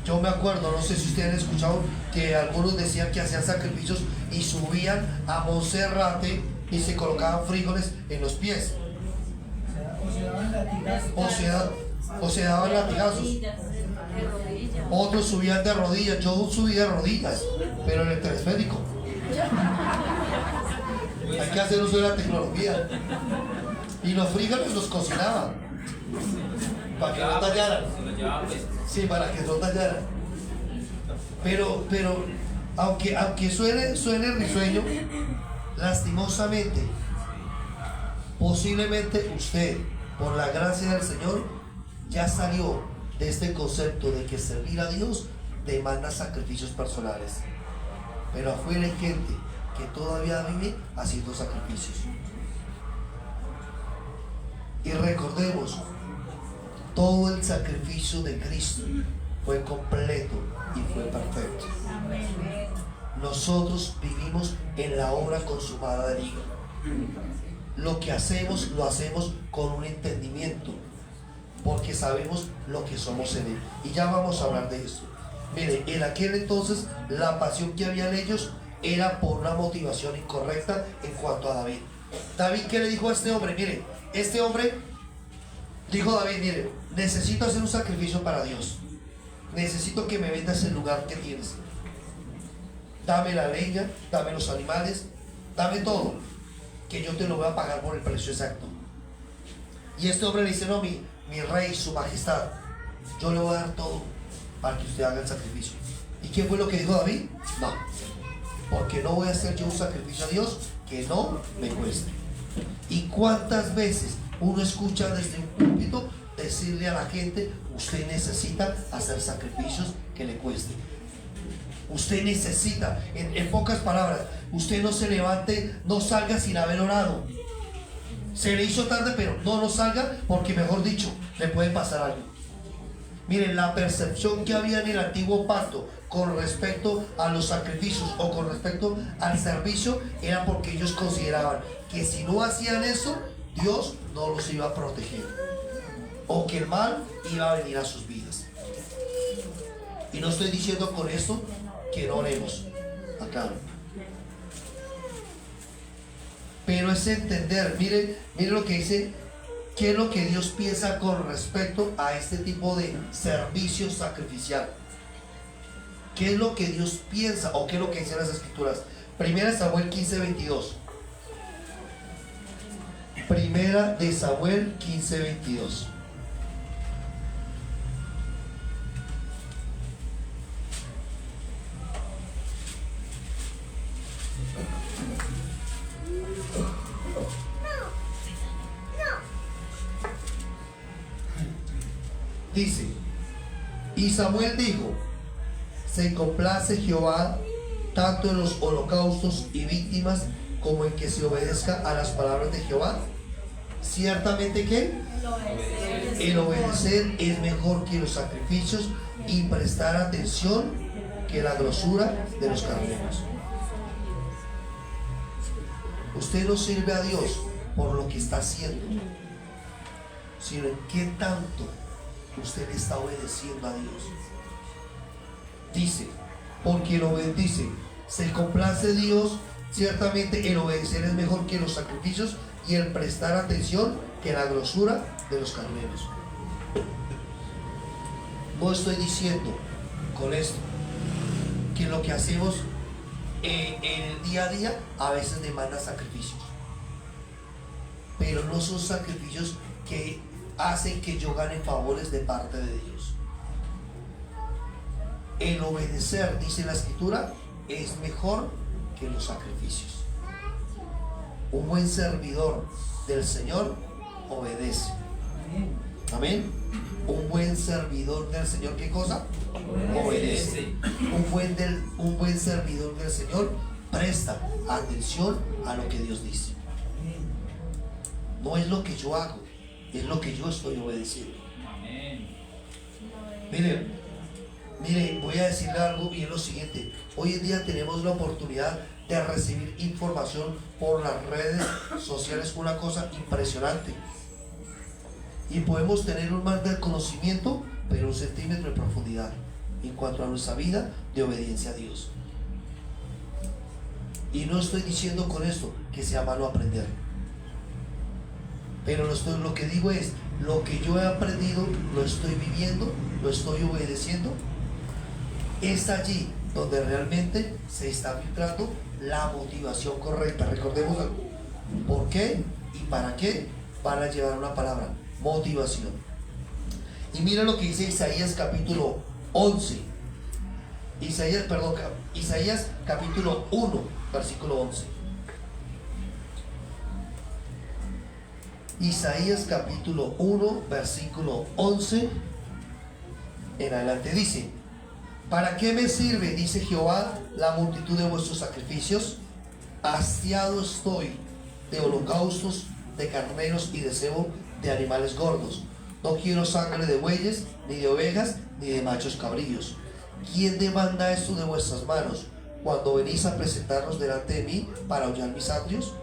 Yo me acuerdo, no sé si ustedes han escuchado, que algunos decían que hacían sacrificios y subían a Monserrate y se colocaban frijoles en los pies. O se daban latigazos. Otros subían de rodillas. Yo subí de rodillas, pero en el telesférico. Hay que hacer uso de la tecnología. Y los frijoles los cocinaban para que no tallaran. Sí, para que no tallaran. Pero aunque suene risueño, lastimosamente, posiblemente usted, por la gracia del Señor, ya salió de este concepto de que servir a Dios demanda sacrificios personales. Pero afuera hay gente que todavía vive haciendo sacrificios. Y recordemos, todo el sacrificio de Cristo fue completo y fue perfecto. Nosotros vivimos en la obra consumada del Hijo. Lo que hacemos, lo hacemos con un entendimiento, porque sabemos lo que somos en Él. Y ya vamos a hablar de eso. Mire, en aquel entonces la pasión que había en ellos era por una motivación incorrecta en cuanto a David. David, ¿qué le dijo a este hombre? Mire, este hombre dijo a David, mire, necesito hacer un sacrificio para Dios. Necesito que me vendas el lugar que tienes. Dame la leña, dame los animales, dame todo, que yo te lo voy a pagar por el precio exacto. Y este hombre le dice, no, mi rey, su majestad, yo le voy a dar todo para que usted haga el sacrificio. ¿Y qué fue lo que dijo David? No, porque no voy a hacer yo un sacrificio a Dios que no me cueste. ¿Y cuántas veces uno escucha desde un púlpito decirle a la gente, usted necesita hacer sacrificios que le cuesten? Usted necesita, en pocas palabras, usted no se levante, no salga sin haber orado. Se le hizo tarde, pero no salga, porque mejor dicho, le puede pasar algo. Miren, la percepción que había en el antiguo pacto con respecto a los sacrificios o con respecto al servicio era porque ellos consideraban que si no hacían eso, Dios no los iba a proteger, o que el mal iba a venir a sus vidas. Y no estoy diciendo con esto que no oremos acá, pero es entender, mire lo que dice, qué es lo que Dios piensa con respecto a este tipo de servicio sacrificial. ¿Qué es lo que Dios piensa o qué es lo que dicen las escrituras? Primera de Samuel 15:22. Primera de Samuel 15:22. Dice, y Samuel dijo, se complace Jehová tanto en los holocaustos y víctimas como en que se obedezca a las palabras de Jehová. Ciertamente que el obedecer es mejor que los sacrificios y prestar atención que la grosura de los carneros. Usted no sirve a Dios por lo que está haciendo, sino en qué tanto usted le está obedeciendo a Dios. Dice, porque lo bendice, se complace Dios, ciertamente el obedecer es mejor que los sacrificios y el prestar atención que la grosura de los carneros. No estoy diciendo con esto que lo que hacemos en el día a día a veces demanda sacrificios, pero no son sacrificios que hacen que yo gane favores de parte de Dios. El obedecer, dice la escritura, es mejor que los sacrificios. Un buen servidor del Señor obedece. Amén. Un buen servidor del Señor, ¿qué cosa? Obedece. Un buen servidor del Señor presta atención a lo que Dios dice. No es lo que yo hago, es lo que yo estoy obedeciendo. Mire, voy a decirle algo y es lo siguiente. Hoy en día tenemos la oportunidad de recibir información por las redes sociales, una cosa impresionante. Y podemos tener un mar de conocimiento, pero 1 centímetro de profundidad en cuanto a nuestra vida de obediencia a Dios. Y no estoy diciendo con esto que sea malo aprender, pero lo que digo es, lo que yo he aprendido, lo estoy viviendo, lo estoy obedeciendo. Es allí donde realmente se está filtrando la motivación correcta. Recordemos por qué y para qué van a llevar una palabra: motivación. Y mira lo que dice Isaías capítulo 11. Isaías capítulo 1, versículo 11. Isaías capítulo 1, versículo 11 en adelante dice: ¿para qué me sirve, dice Jehová, la multitud de vuestros sacrificios? Hastiado estoy de holocaustos, de carneros y de cebo de animales gordos. No quiero sangre de bueyes, ni de ovejas, ni de machos cabrillos. ¿Quién demanda esto de vuestras manos cuando venís a presentarnos delante de mí para hollar mis atrios?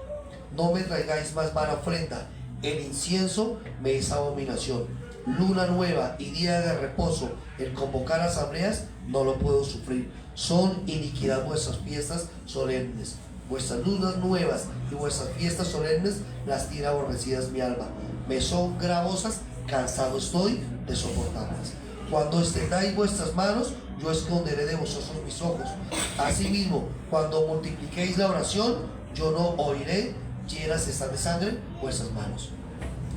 No me traigáis más vana ofrenda. El incienso me es abominación. luna nueva y día de reposo, el convocar asambleas, no lo puedo sufrir. Son iniquidad vuestras fiestas solemnes. Vuestras lunas nuevas y vuestras fiestas solemnes las tiene aborrecidas mi alma. Me son gravosas, cansado estoy de soportarlas. Cuando extendáis vuestras manos, yo esconderé de vosotros mis ojos. Asimismo, cuando multipliquéis la oración, yo no oiré, llenas están de sangre vuestras manos.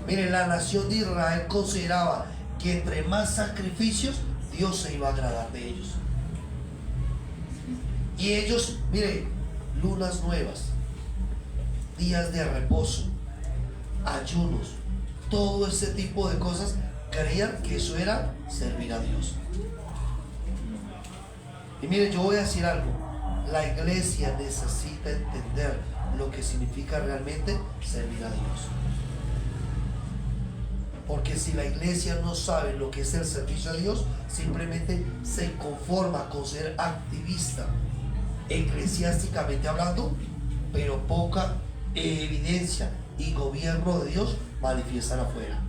Miren, la nación de Israel consideraba que entre más sacrificios, Dios se iba a agradar de ellos. Y ellos, miren, lunas nuevas, días de reposo, ayunos, todo ese tipo de cosas, creían que eso era servir a Dios. Y miren, yo voy a decir algo, la iglesia necesita entender lo que significa realmente servir a Dios. Porque si la iglesia no sabe lo que es el servicio a Dios, simplemente se conforma con ser activista, eclesiásticamente hablando, pero poca evidencia y gobierno de Dios manifiestan afuera.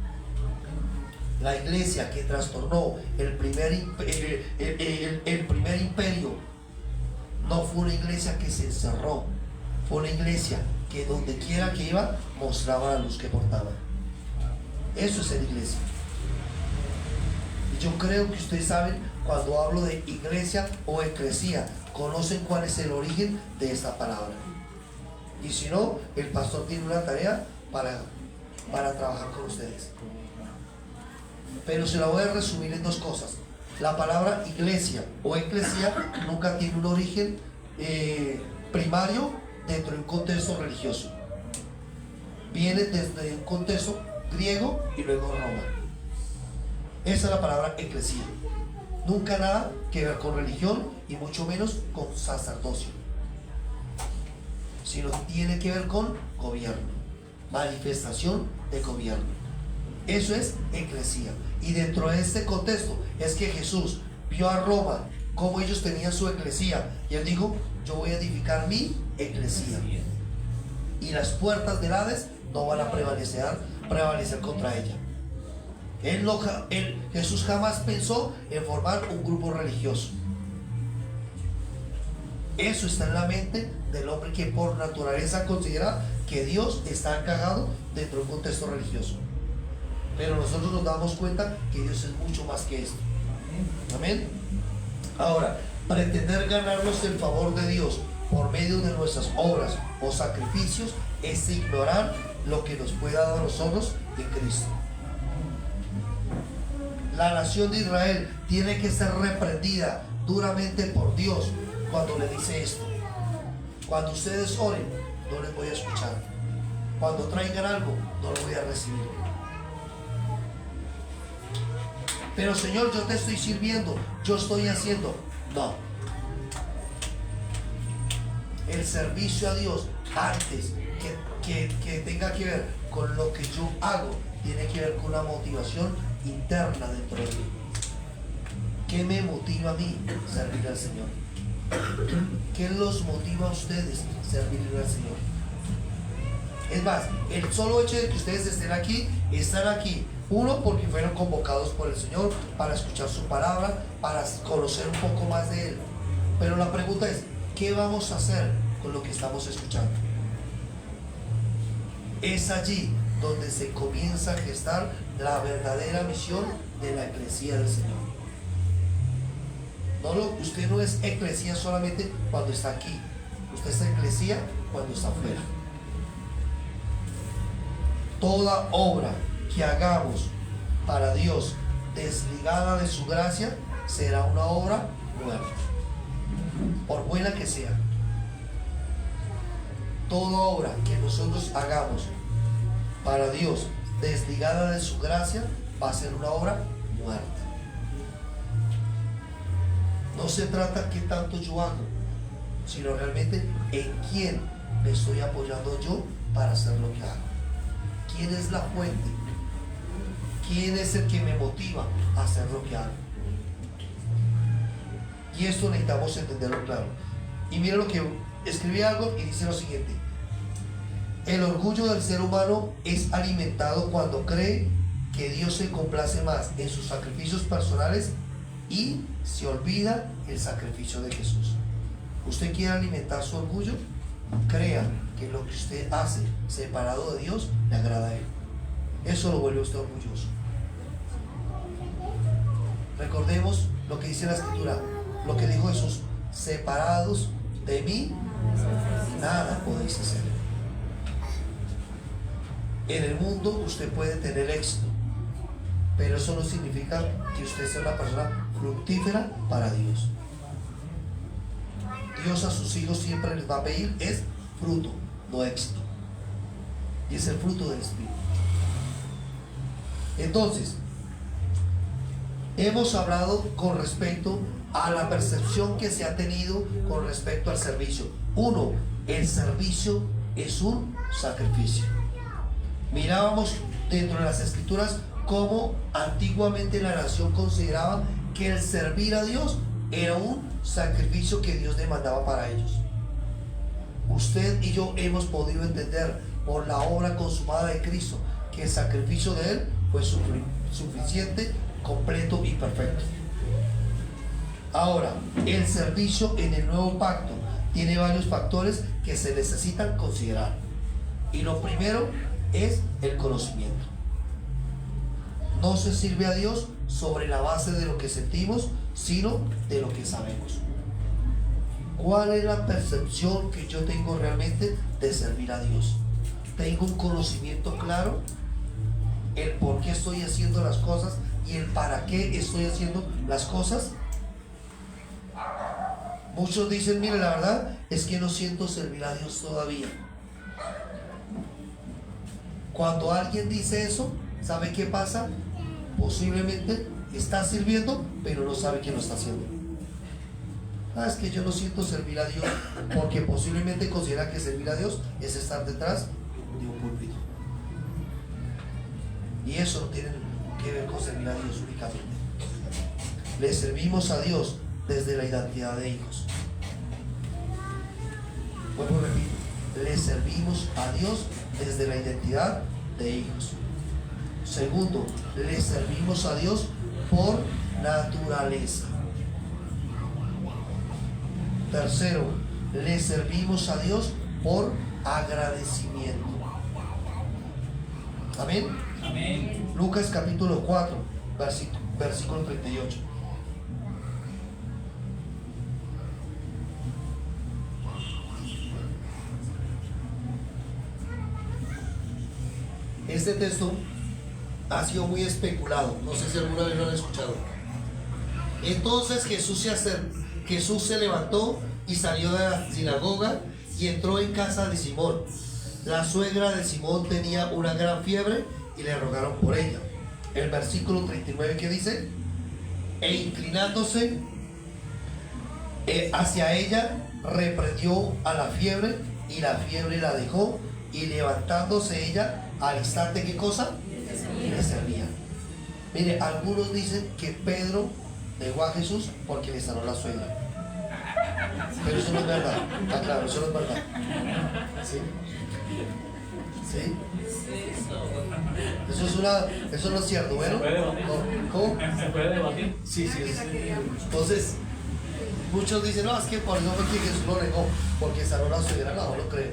La iglesia que trastornó el primer imperio no fue una iglesia que se encerró, fue una iglesia que donde quiera que iba mostraba la luz que portaba. Eso es ser iglesia. Y yo creo que ustedes saben, cuando hablo de iglesia o eclesía, conocen cuál es el origen de esta palabra. Y si no, el pastor tiene una tarea para trabajar con ustedes. Pero se la voy a resumir en dos cosas. La palabra iglesia o eclesía nunca tiene un origen primario dentro de un contexto religioso. Viene desde un contexto griego y luego Roma. Esa es la palabra eclesía. Nunca nada que ver con religión y mucho menos con sacerdocio, sino tiene que ver con gobierno, manifestación de gobierno. Eso es eclesía. Y dentro de este contexto es que Jesús vio a Roma como ellos tenían su eclesía y él dijo: yo voy a edificar mi eclesía y las puertas del Hades no van a prevalecer contra ella. Jesús jamás pensó en formar un grupo religioso. Eso está en la mente del hombre que por naturaleza considera que Dios está encajado dentro de un contexto religioso. Pero nosotros nos damos cuenta que Dios es mucho más que esto. Amén. Ahora, pretender ganarnos el favor de Dios por medio de nuestras obras o sacrificios es ignorar lo que nos fue dado a nosotros en Cristo. La nación de Israel tiene que ser reprendida duramente por Dios cuando le dice esto: cuando ustedes oren, no les voy a escuchar. Cuando traigan algo, no lo voy a recibir. Pero Señor, yo te estoy sirviendo, yo estoy haciendo. No. El servicio a Dios, antes que tenga que ver con lo que yo hago, tiene que ver con una motivación interna dentro de mí. ¿Qué me motiva a mí? Servir al Señor. ¿Qué los motiva a ustedes? Servirle al Señor. Es más, el solo hecho de que ustedes estén aquí, están aquí, uno, porque fueron convocados por el Señor para escuchar su palabra, para conocer un poco más de Él. Pero la pregunta es: ¿qué vamos a hacer con lo que estamos escuchando? Es allí donde se comienza a gestar la verdadera misión de la eclesía del Señor. Usted no es eclesía solamente cuando está aquí, usted es eclesía cuando está afuera. Toda obra que hagamos para Dios desligada de su gracia será una obra muerta, por buena que sea. Toda obra que nosotros hagamos para Dios desligada de su gracia va a ser una obra muerta. No se trata qué tanto yo hago, sino realmente en quién me estoy apoyando yo para hacer lo que hago. ¿Quién es la fuente? ¿Quién es el que me motiva a hacer lo que hago? Y esto necesitamos entenderlo claro. Y mira lo que escribí algo y dice lo siguiente: el orgullo del ser humano es alimentado cuando cree que Dios se complace más en sus sacrificios personales y se olvida el sacrificio de Jesús. ¿Usted quiere alimentar su orgullo? Crea que lo que usted hace separado de Dios le agrada a Él. Eso lo vuelve a usted orgulloso. Recordemos lo que dice la Escritura, lo que dijo Jesús: separados de mí, nada podéis hacer. En el mundo usted puede tener éxito, pero eso no significa que usted sea una persona fructífera para Dios. Dios a sus hijos siempre les va a pedir es fruto, no éxito. Y es el fruto del Espíritu. Entonces, hemos hablado con respecto a la percepción que se ha tenido con respecto al servicio. Uno, el servicio es un sacrificio. Mirábamos dentro de las Escrituras cómo antiguamente la nación consideraba que el servir a Dios era un sacrificio que Dios demandaba para ellos. Usted y yo hemos podido entender por la obra consumada de Cristo que el sacrificio de Él fue suficiente, completo y perfecto. Ahora, el servicio en el nuevo pacto tiene varios factores que se necesitan considerar. Y lo primero es el conocimiento. No se sirve a Dios sobre la base de lo que sentimos, sino de lo que sabemos. ¿Cuál es la percepción que yo tengo realmente de servir a Dios? ¿Tengo un conocimiento claro? El por qué estoy haciendo las cosas y el para qué estoy haciendo las cosas. Muchos dicen: mire, la verdad es que no siento servir a Dios todavía. Cuando alguien dice eso, ¿sabe qué pasa? Posiblemente está sirviendo, pero no sabe que lo está haciendo. Es que yo no siento servir a Dios, porque posiblemente considera que servir a Dios es estar detrás de un púlpito. Y eso no tiene que ver con servir a Dios únicamente. Le servimos a Dios desde la identidad de hijos. Vuelvo, repito, le servimos a Dios desde la identidad de hijos. Segundo, le servimos a Dios por naturaleza. Tercero, le servimos a Dios por agradecimiento. Amén. Amén. Lucas capítulo 4, versículo 38. Este texto ha sido muy especulado, no sé si alguna vez lo han escuchado. Entonces Jesús se levantó y salió de la sinagoga y entró en casa de Simón. La suegra de Simón tenía una gran fiebre y le rogaron por ella. El versículo 39 que dice: e inclinándose hacia ella, reprendió a la fiebre y la fiebre la dejó, y levantándose ella al instante, ¿qué cosa? Le servía. Mire, algunos dicen que Pedro negó a Jesús porque le sanó la suegra, pero eso no es verdad. Está claro, eso no es verdad. ¿Sí? ¿Sí? Eso no es cierto. Bueno, ¿cómo? ¿Se puede debatir? Sí. Entonces, muchos dicen: no, es que por eso fue que Jesús lo negó, porque sanó la suegra. No lo creo.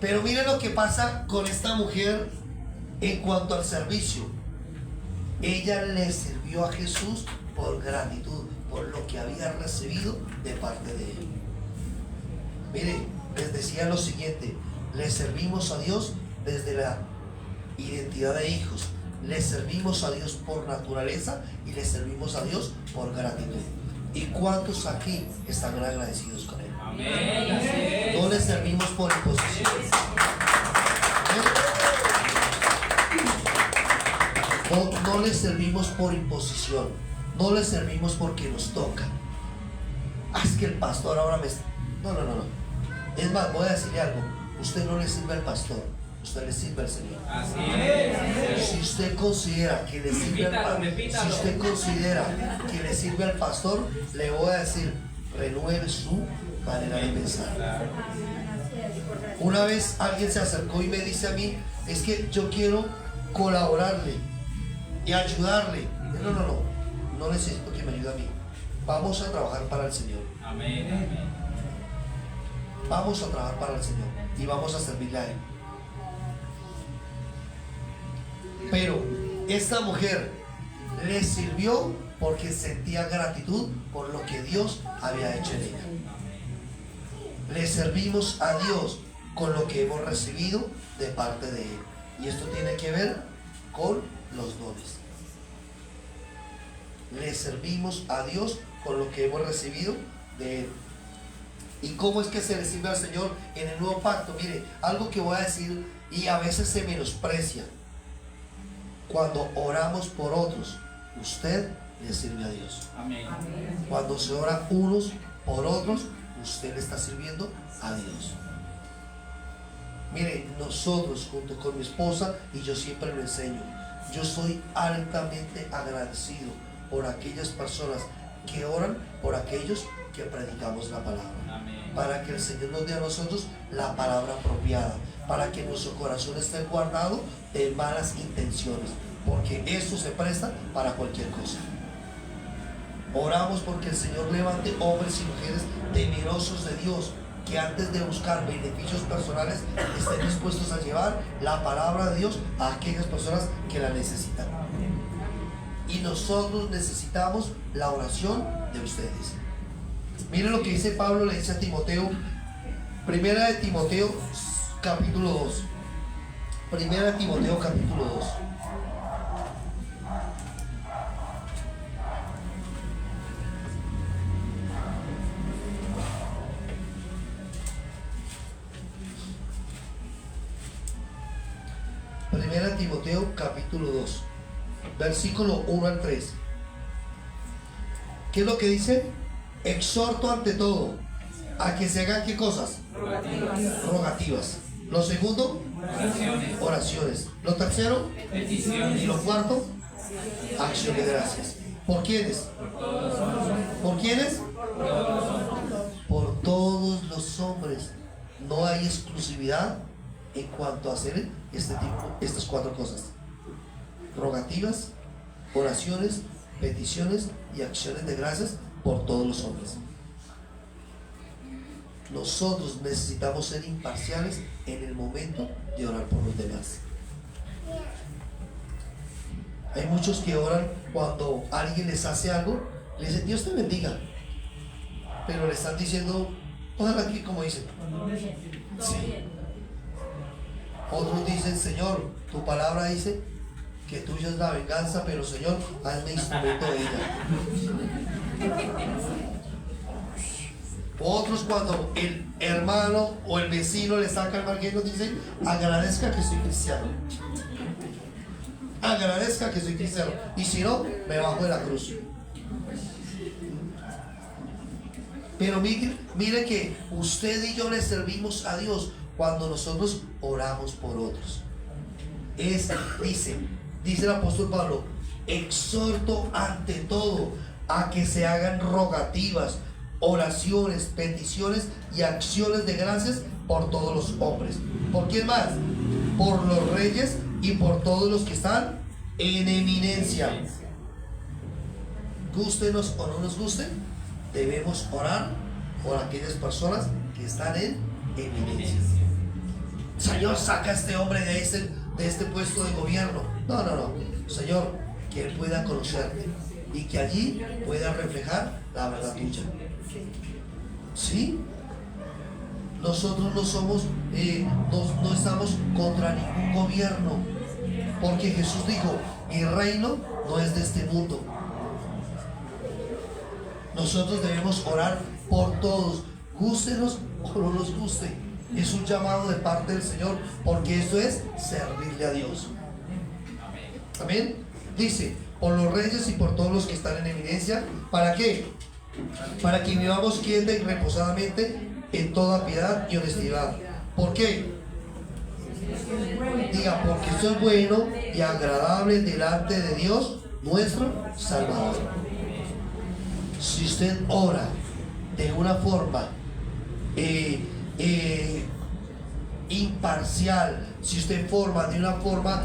Pero miren lo que pasa con esta mujer en cuanto al servicio. Ella le sirvió a Jesús por gratitud, por lo que había recibido de parte de Él. Mire, les decía lo siguiente: le servimos a Dios desde la identidad de hijos, le servimos a Dios por naturaleza y le servimos a Dios por gratitud. ¿Y cuántos aquí están agradecidos con Él? Amén. No le servimos por imposición. No le servimos por imposición. No le servimos porque nos toca. Es que el pastor ahora me... No. Es más, voy a decirle algo. Usted no le sirve al pastor, usted le sirve al Señor. Así es. Si usted considera que le sirve al pastor, le voy a decir: renueve su manera de pensar. Una vez alguien se acercó y me dice a mí, es que yo quiero colaborarle y ayudarle. No necesito que me ayude a mí. Vamos a trabajar para el Señor. Amén, amén. Vamos a trabajar para el Señor y vamos a servirle a Él. Pero esta mujer le sirvió porque sentía gratitud por lo que Dios había hecho en ella. Le servimos a Dios con lo que hemos recibido de parte de Él. Y esto tiene que ver con los dones. Le servimos a Dios con lo que hemos recibido de Él. ¿Y cómo es que se le sirve al Señor en el nuevo pacto? Mire, algo que voy a decir y a veces se menosprecia. Cuando oramos por otros, usted le sirve a Dios. Amén. Cuando se ora unos por otros, usted le está sirviendo a Dios. Mire, nosotros junto con mi esposa, y yo siempre lo enseño, yo soy altamente agradecido por aquellas personas que oran por aquellos que predicamos la palabra. Amén. Para que el Señor nos dé a nosotros la palabra apropiada, para que nuestro corazón esté guardado de malas intenciones, porque esto se presta para cualquier cosa. Oramos porque el Señor levante hombres y mujeres temerosos de Dios, que antes de buscar beneficios personales estén dispuestos a llevar la palabra de Dios a aquellas personas que la necesitan. Y nosotros necesitamos la oración de ustedes. Miren lo que dice Pablo, le dice a Timoteo, primera de Timoteo capítulo 2. Primera de Timoteo capítulo 2. Primera Timoteo capítulo 2, versículo 1 al 3. ¿Qué es lo que dice? Exhorto ante todo a que se hagan ¿qué cosas? Rogativas. Lo segundo, oraciones. Lo tercero, Peticiones. y lo cuarto, acción de gracias. ¿Por quiénes? ¿Por quiénes? Por todos los hombres. No hay exclusividad en cuanto a hacer estas cuatro cosas: rogativas, oraciones, peticiones y acciones de gracias por todos los hombres. Nosotros necesitamos ser imparciales en el momento de orar por los demás. Hay muchos que oran cuando alguien les hace algo, le dicen Dios te bendiga, pero le están diciendo, ojalá aquí como dicen. Sí. Otros dicen, Señor, tu palabra dice que tuya es la venganza, pero Señor, hazme instrumento de ella. Otros cuando el hermano o el vecino le saca el marquero dicen, agradezca que soy cristiano. Agradezca que soy cristiano. Y si no, me bajo de la cruz. Pero mire que usted y yo le servimos a Dios cuando nosotros oramos por otros. Dice el apóstol Pablo, exhorto ante todo a que se hagan rogativas, oraciones, peticiones y acciones de gracias por todos los hombres. ¿Por quién más? Por los reyes y por todos los que están en eminencia. Gústenos o no nos gusten, debemos orar por aquellas personas que están en eminencia. Señor, saca a este hombre de este puesto de gobierno. No. Señor, que él pueda conocerte y que allí pueda reflejar la verdad tuya. ¿Sí? Nosotros no somos, no estamos contra ningún gobierno, porque Jesús dijo, mi reino no es de este mundo. Nosotros debemos orar por todos, gústenos o no nos guste. Es un llamado de parte del Señor, porque eso es servirle a Dios. Amén. Dice, por los reyes y por todos los que están en eminencia. ¿Para qué? Para que vivamos quieta y reposadamente en toda piedad y honestidad. ¿Por qué? Diga, porque esto es bueno y agradable delante de Dios nuestro Salvador. Si usted ora de una forma imparcial, si usted forma de una forma,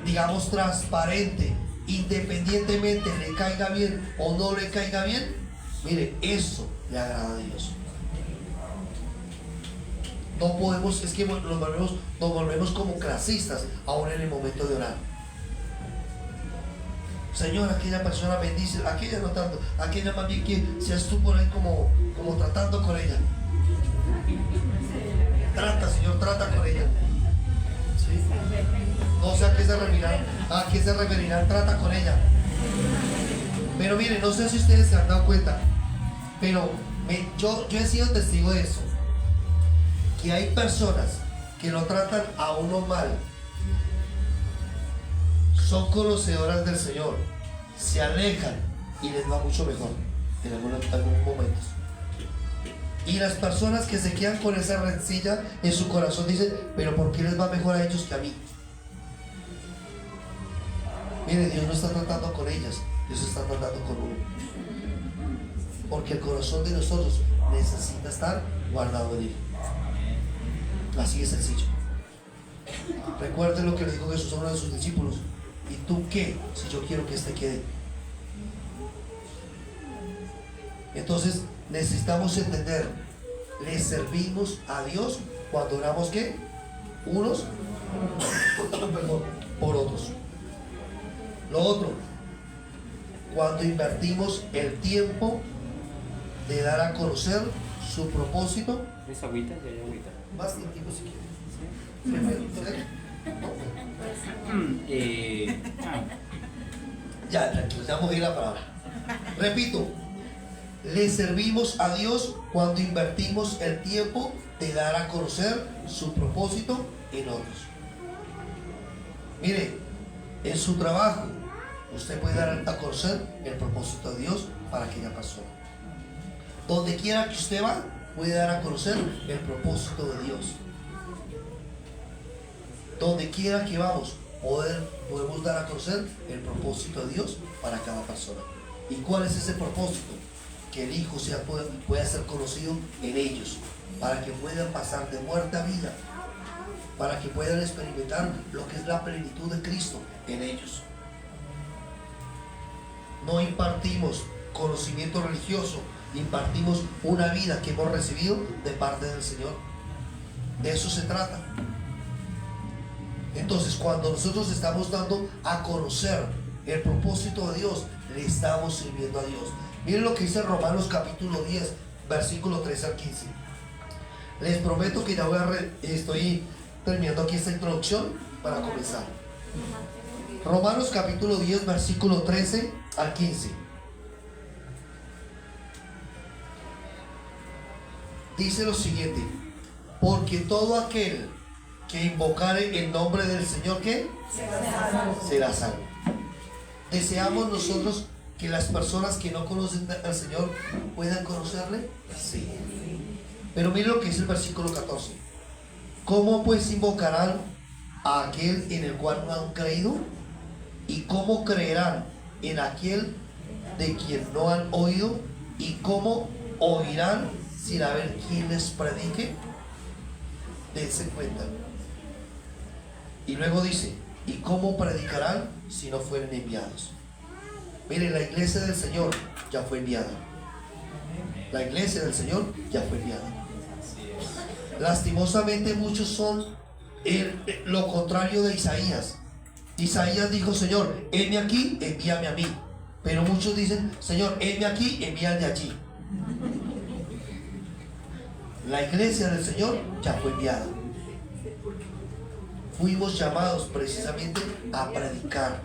digamos, transparente, independientemente le caiga bien o no le caiga bien, mire, eso le agrada a Dios. No podemos, es que nos volvemos como clasistas aún en el momento de orar. Señor, aquella persona bendice, aquella no tanto, aquella más bien que seas tú por ahí como tratando con ella. Trata, Señor, trata con ella. ¿Sí? No sé a qué se referirán, trata con ella. Pero miren, no sé si ustedes se han dado cuenta, pero yo he sido testigo de eso. Que hay personas que lo tratan a uno mal, son conocedoras del Señor, se alejan y les va mucho mejor en algunos momentos. Y las personas que se quedan con esa rencilla en su corazón dicen, pero ¿por qué les va mejor a ellos que a mí? Mire, Dios no está tratando con ellas, Dios está tratando con uno. Porque el corazón de nosotros necesita estar guardado en Él. Así de sencillo. Recuerden lo que le dijo Jesús a uno de sus discípulos. ¿Y tú qué? Si yo quiero que éste quede. Entonces necesitamos entender, le servimos a Dios cuando oramos ¿qué? Unos por otros. Lo otro, cuando invertimos el tiempo de dar a conocer su propósito. ¿Es agüita? Ya hay agüita. Más tiempo si quieres. Ya, tranquilo, ya vamos a ir a la palabra. Repito, le servimos a Dios cuando invertimos el tiempo de dar a conocer su propósito en otros. Mire, en su trabajo, usted puede dar a conocer el propósito de Dios para aquella persona. Donde quiera que usted va, puede dar a conocer el propósito de Dios. Donde quiera que vamos, podemos dar a conocer el propósito de Dios para cada persona. ¿Y cuál es ese propósito? Que el Hijo pueda ser conocido en ellos, para que puedan pasar de muerte a vida, para que puedan experimentar lo que es la plenitud de Cristo en ellos. No impartimos conocimiento religioso, impartimos una vida que hemos recibido de parte del Señor. De eso se trata. Entonces, cuando nosotros estamos dando a conocer el propósito de Dios, le estamos sirviendo a Dios. Miren lo que dice Romanos capítulo 10, versículo 13 al 15. Les prometo que ya estoy terminando aquí esta introducción para comenzar. Romanos capítulo 10, versículo 13 al 15. Dice lo siguiente: porque todo aquel que invocare el nombre del Señor, ¿qué? Será salvo. ¿Deseamos nosotros que las personas que no conocen al Señor puedan conocerle? Sí. Pero mire lo que dice el versículo 14. ¿Cómo pues invocarán a aquel en el cual no han creído? ¿Y cómo creerán en aquel de quien no han oído? ¿Y cómo oirán sin haber quien les predique? Dense cuenta. Y luego dice, ¿y cómo predicarán si no fueren enviados? Miren, la iglesia del Señor ya fue enviada. La iglesia del Señor ya fue enviada. Lastimosamente muchos son lo contrario de Isaías. Isaías dijo, Señor, heme aquí, envíame a mí. Pero muchos dicen, Señor, heme aquí, envíame allí. La iglesia del Señor ya fue enviada. Fuimos llamados precisamente a predicar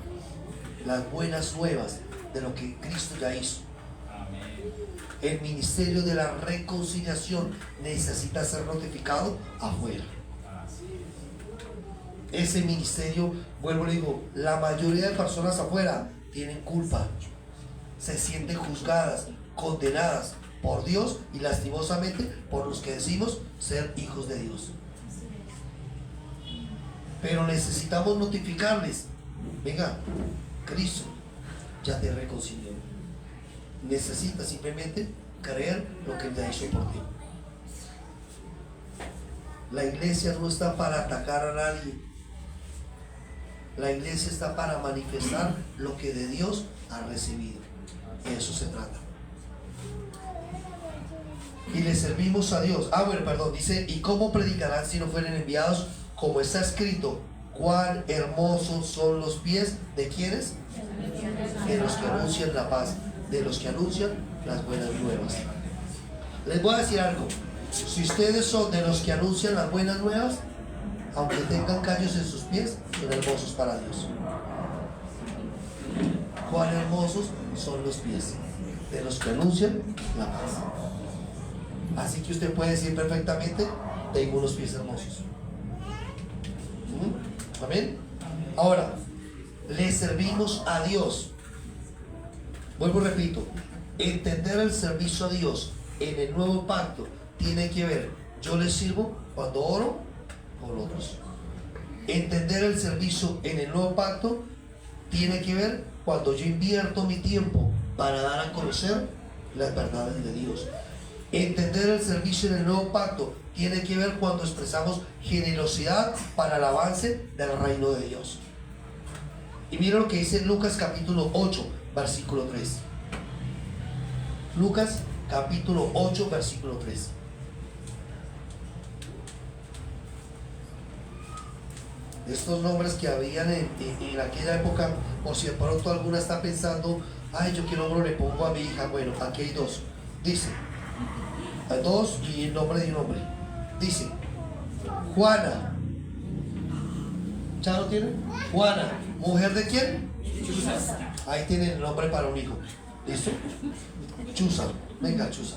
las buenas nuevas de lo que Cristo ya hizo. El ministerio de la reconciliación necesita ser notificado afuera. Ese ministerio, vuelvo y digo, la mayoría de personas afuera tienen culpa, se sienten juzgadas, condenadas por Dios y lastimosamente por los que decimos ser hijos de Dios. Pero necesitamos notificarles, venga, Cristo ya te reconcilió. Necesitas simplemente creer lo que Él ya hizo por ti. La iglesia no está para atacar a nadie. La iglesia está para manifestar lo que de Dios ha recibido. De eso se trata. Y le servimos a Dios. Dice, ¿y cómo predicarán si no fueren enviados? Como está escrito, cuán hermosos son los pies de quienes, de los que anuncian la paz, de los que anuncian las buenas nuevas. Les voy a decir algo. Si ustedes son de los que anuncian las buenas nuevas, aunque tengan callos en sus pies, son hermosos para Dios. Cuán hermosos son los pies de los que anuncian la paz. Así que usted puede decir perfectamente, tengo unos pies hermosos. Amén. Ahora, le servimos a Dios. Vuelvo y repito, entender el servicio a Dios en el nuevo pacto tiene que ver, yo le sirvo cuando oro por otros. Entender el servicio en el nuevo pacto tiene que ver cuando yo invierto mi tiempo para dar a conocer las verdades de Dios. Entender el servicio en el nuevo pacto tiene que ver cuando expresamos generosidad para el avance del reino de Dios. Y mira lo que dice Lucas capítulo 8, versículo 3. Lucas capítulo 8, versículo 3. Estos nombres que habían en aquella época, por si de pronto alguna está pensando, ay, yo qué nombre le pongo a mi hija. Bueno, aquí hay dos. Dice, hay dos y el nombre de un hombre. Dice, Juana. ¿Ya lo tienen? Juana, ¿mujer de quién? Ahí tienen el nombre para un hijo. ¿Listo? Chuza, venga, Chuza.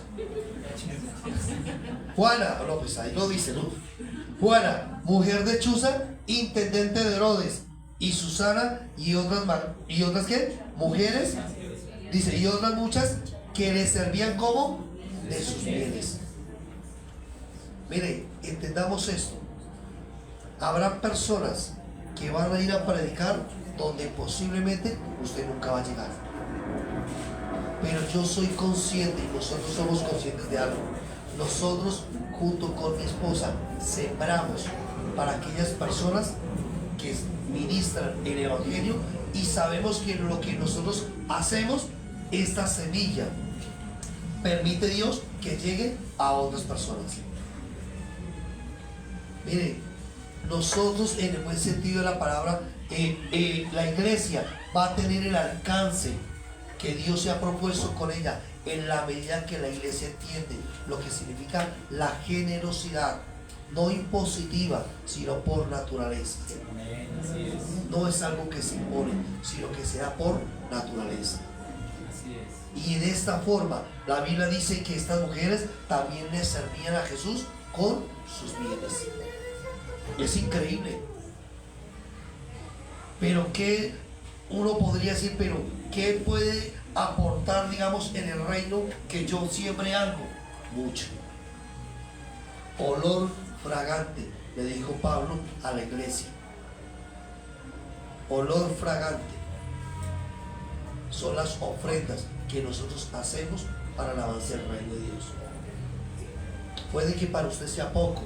Juana, no, pues ahí lo dice, ¿no? Juana, mujer de Chuza, intendente de Herodes, y Susana y otras ¿qué? Mujeres, dice, y otras muchas que le servían como de sus bienes. Mire, entendamos esto. Habrá personas que van a ir a predicar donde posiblemente usted nunca va a llegar. Pero yo soy consciente y nosotros somos conscientes de algo. Nosotros, junto con mi esposa, sembramos para aquellas personas que ministran el evangelio y sabemos que lo que nosotros hacemos, esta semilla, permite Dios que llegue a otras personas. Mire, nosotros en el buen sentido de la palabra, la iglesia va a tener el alcance que Dios se ha propuesto con ella en la medida que la iglesia entiende lo que significa la generosidad, no impositiva, sino por naturaleza. No es algo que se impone, sino que se da por naturaleza. Y de esta forma, la Biblia dice que estas mujeres también le servían a Jesús con sus bienes. Es increíble. Pero ¿qué uno podría decir? Pero ¿qué puede aportar, digamos, en el reino que yo siembre algo? Mucho. Olor fragante, le dijo Pablo a la iglesia. Olor fragante son las ofrendas que nosotros hacemos para el avance del reino de Dios. Puede que para usted sea poco,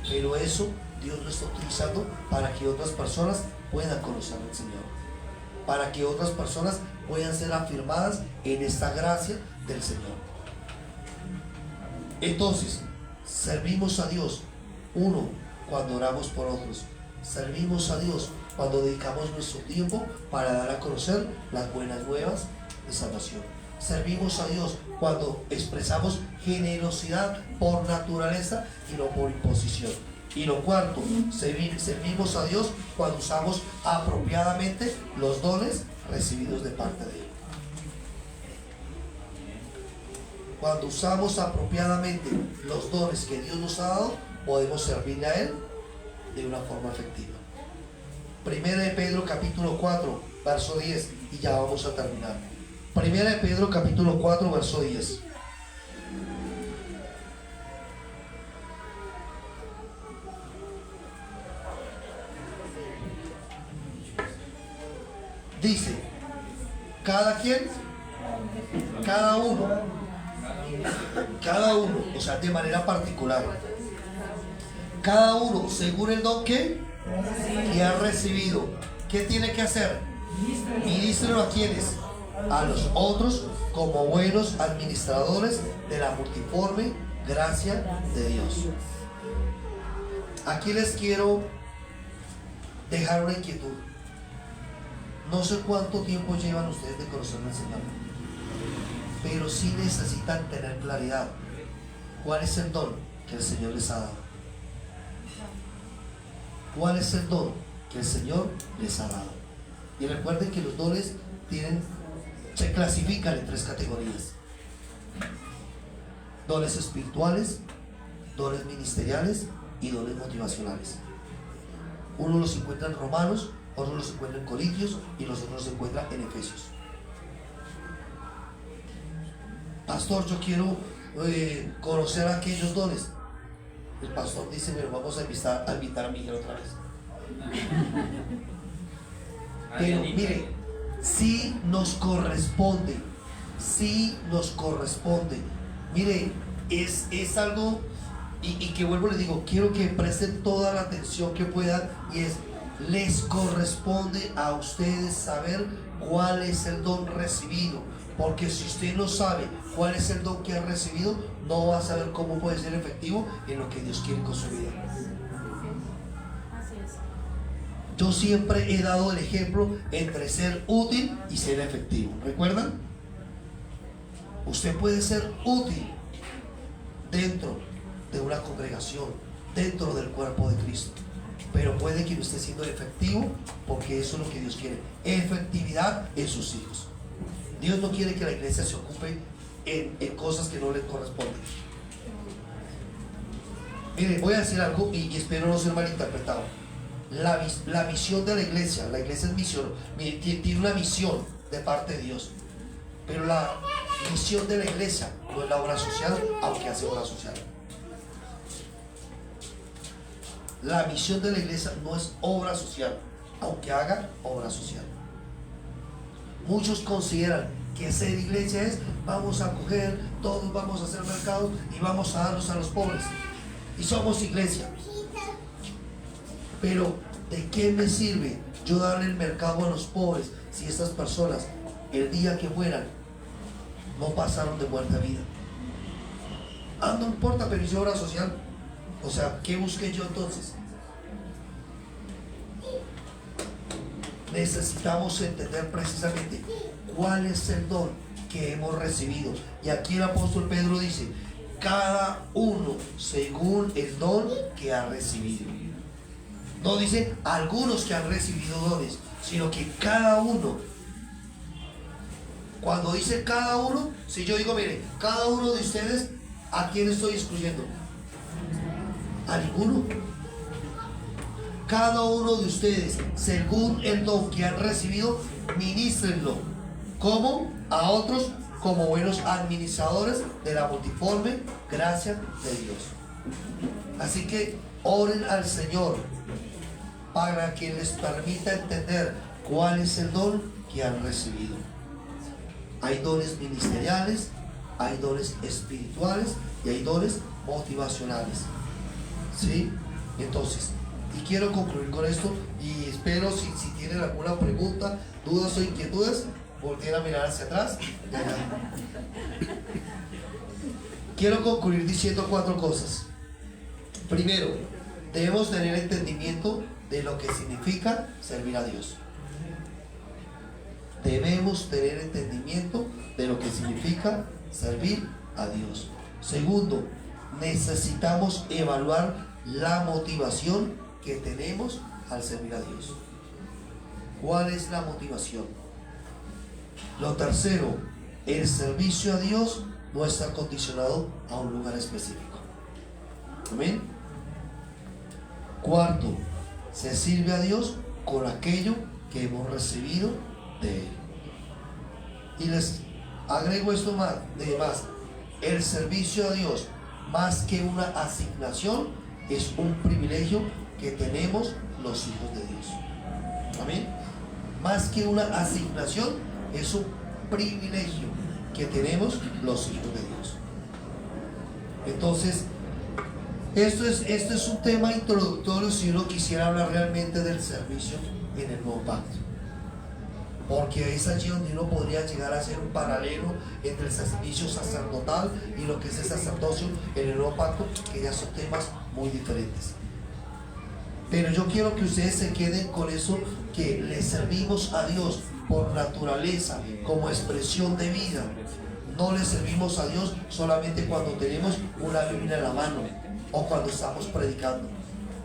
pero eso Dios lo está utilizando para que otras personas puedan conocer al Señor, para que otras personas puedan ser afirmadas en esta gracia del Señor. Entonces, servimos a Dios, uno, cuando oramos por otros. Servimos a Dios cuando dedicamos nuestro tiempo para dar a conocer las buenas nuevas de salvación. Servimos a Dios cuando expresamos generosidad por naturaleza y no por imposición. Y lo cuarto, servimos a Dios cuando usamos apropiadamente los dones recibidos de parte de Él. Cuando usamos apropiadamente los dones que Dios nos ha dado, podemos servirle a Él de una forma efectiva. Primera de Pedro capítulo 4, verso 10, y ya vamos a terminar. Primera de Pedro capítulo 4, verso 10. Dice, cada quien, cada uno, o sea, de manera particular, Cada uno según el don que ha recibido. ¿Qué tiene que hacer? Ministrelo a quienes, a los otros, como buenos administradores de la multiforme gracia de Dios. Aquí les quiero dejar una inquietud. No sé cuánto tiempo llevan ustedes de conocer al Señor, pero sí necesitan tener claridad. ¿Cuál es el don que el Señor les ha dado? ¿Cuál es el don que el Señor les ha dado? Y recuerden que los dones se clasifican en 3 categorías: dones espirituales, dones ministeriales y dones motivacionales. Uno los encuentra en Romanos, otro los encuentra en Corintios y los otros los encuentra en Efesios. Pastor, yo quiero conocer aquellos dones. El pastor dice: bueno, vamos a invitar a Miguel otra vez. Pero mire, sí nos corresponde. Mire, es algo, y que vuelvo, les digo, quiero que presten toda la atención que puedan, y les corresponde a ustedes saber cuál es el don recibido. Porque si usted no sabe cuál es el don que ha recibido, no va a saber cómo puede ser efectivo en lo que Dios quiere con su vida. Yo siempre he dado el ejemplo entre ser útil y ser efectivo. ¿Recuerdan? Usted puede ser útil dentro de una congregación, dentro del cuerpo de Cristo, pero puede que no esté siendo efectivo, porque eso es lo que Dios quiere: efectividad en sus hijos. Dios no quiere que la iglesia se ocupe en cosas que no le corresponden. Mire, voy a decir algo y espero no ser malinterpretado. La misión de la iglesia es misión, tiene una misión de parte de Dios, pero la misión de la iglesia no es la obra social, aunque hace obra social. La misión de la iglesia no es obra social, aunque haga obra social. Muchos consideran que ser iglesia es: vamos a coger, todos vamos a hacer mercados y vamos a darlos a los pobres, y somos iglesia. Pero ¿de qué me sirve yo darle el mercado a los pobres si estas personas, el día que mueran, no pasaron de muerte a vida? No importa, pero hice obra social. O sea, ¿qué busqué yo entonces? Necesitamos entender precisamente cuál es el don que hemos recibido. Y aquí el apóstol Pedro dice: cada uno según el don que ha recibido. No dice algunos que han recibido dones, sino que cada uno. Cuando dice cada uno, si yo digo: mire, cada uno de ustedes, ¿a quién estoy excluyendo? A ninguno. Cada uno de ustedes, según el don que han recibido, ministrenlo. ¿Cómo? A otros, como buenos administradores de la multiforme gracia de Dios. Así que oren al Señor para que les permita entender cuál es el don que han recibido. Hay dones ministeriales, hay dones espirituales y hay dones motivacionales. ¿Sí? Entonces, y quiero concluir con esto, y espero si tienen alguna pregunta, dudas o inquietudes, volteen a mirar hacia atrás. Quiero concluir diciendo 4 cosas. Primero, debemos tener entendimiento de lo que significa servir a Dios. Debemos tener entendimiento de lo que significa servir a Dios. Segundo, necesitamos evaluar la motivación que tenemos al servir a Dios. ¿Cuál es la motivación? Lo tercero, el servicio a Dios no está condicionado a un lugar específico. Amén. Cuarto, se sirve a Dios con aquello que hemos recibido de Él. Y les agrego esto más, el servicio a Dios, más que una asignación, es un privilegio que tenemos los hijos de Dios. Amén. Más que una asignación, es un privilegio que tenemos los hijos de Dios. Entonces, Esto es un tema introductorio si uno quisiera hablar realmente del servicio en el nuevo pacto. Porque es allí donde uno podría llegar a hacer un paralelo entre el servicio sacerdotal y lo que es el sacerdocio en el nuevo pacto, que ya son temas muy diferentes. Pero yo quiero que ustedes se queden con eso, que le servimos a Dios por naturaleza, como expresión de vida. No le servimos a Dios solamente cuando tenemos una Biblia en la mano o cuando estamos predicando.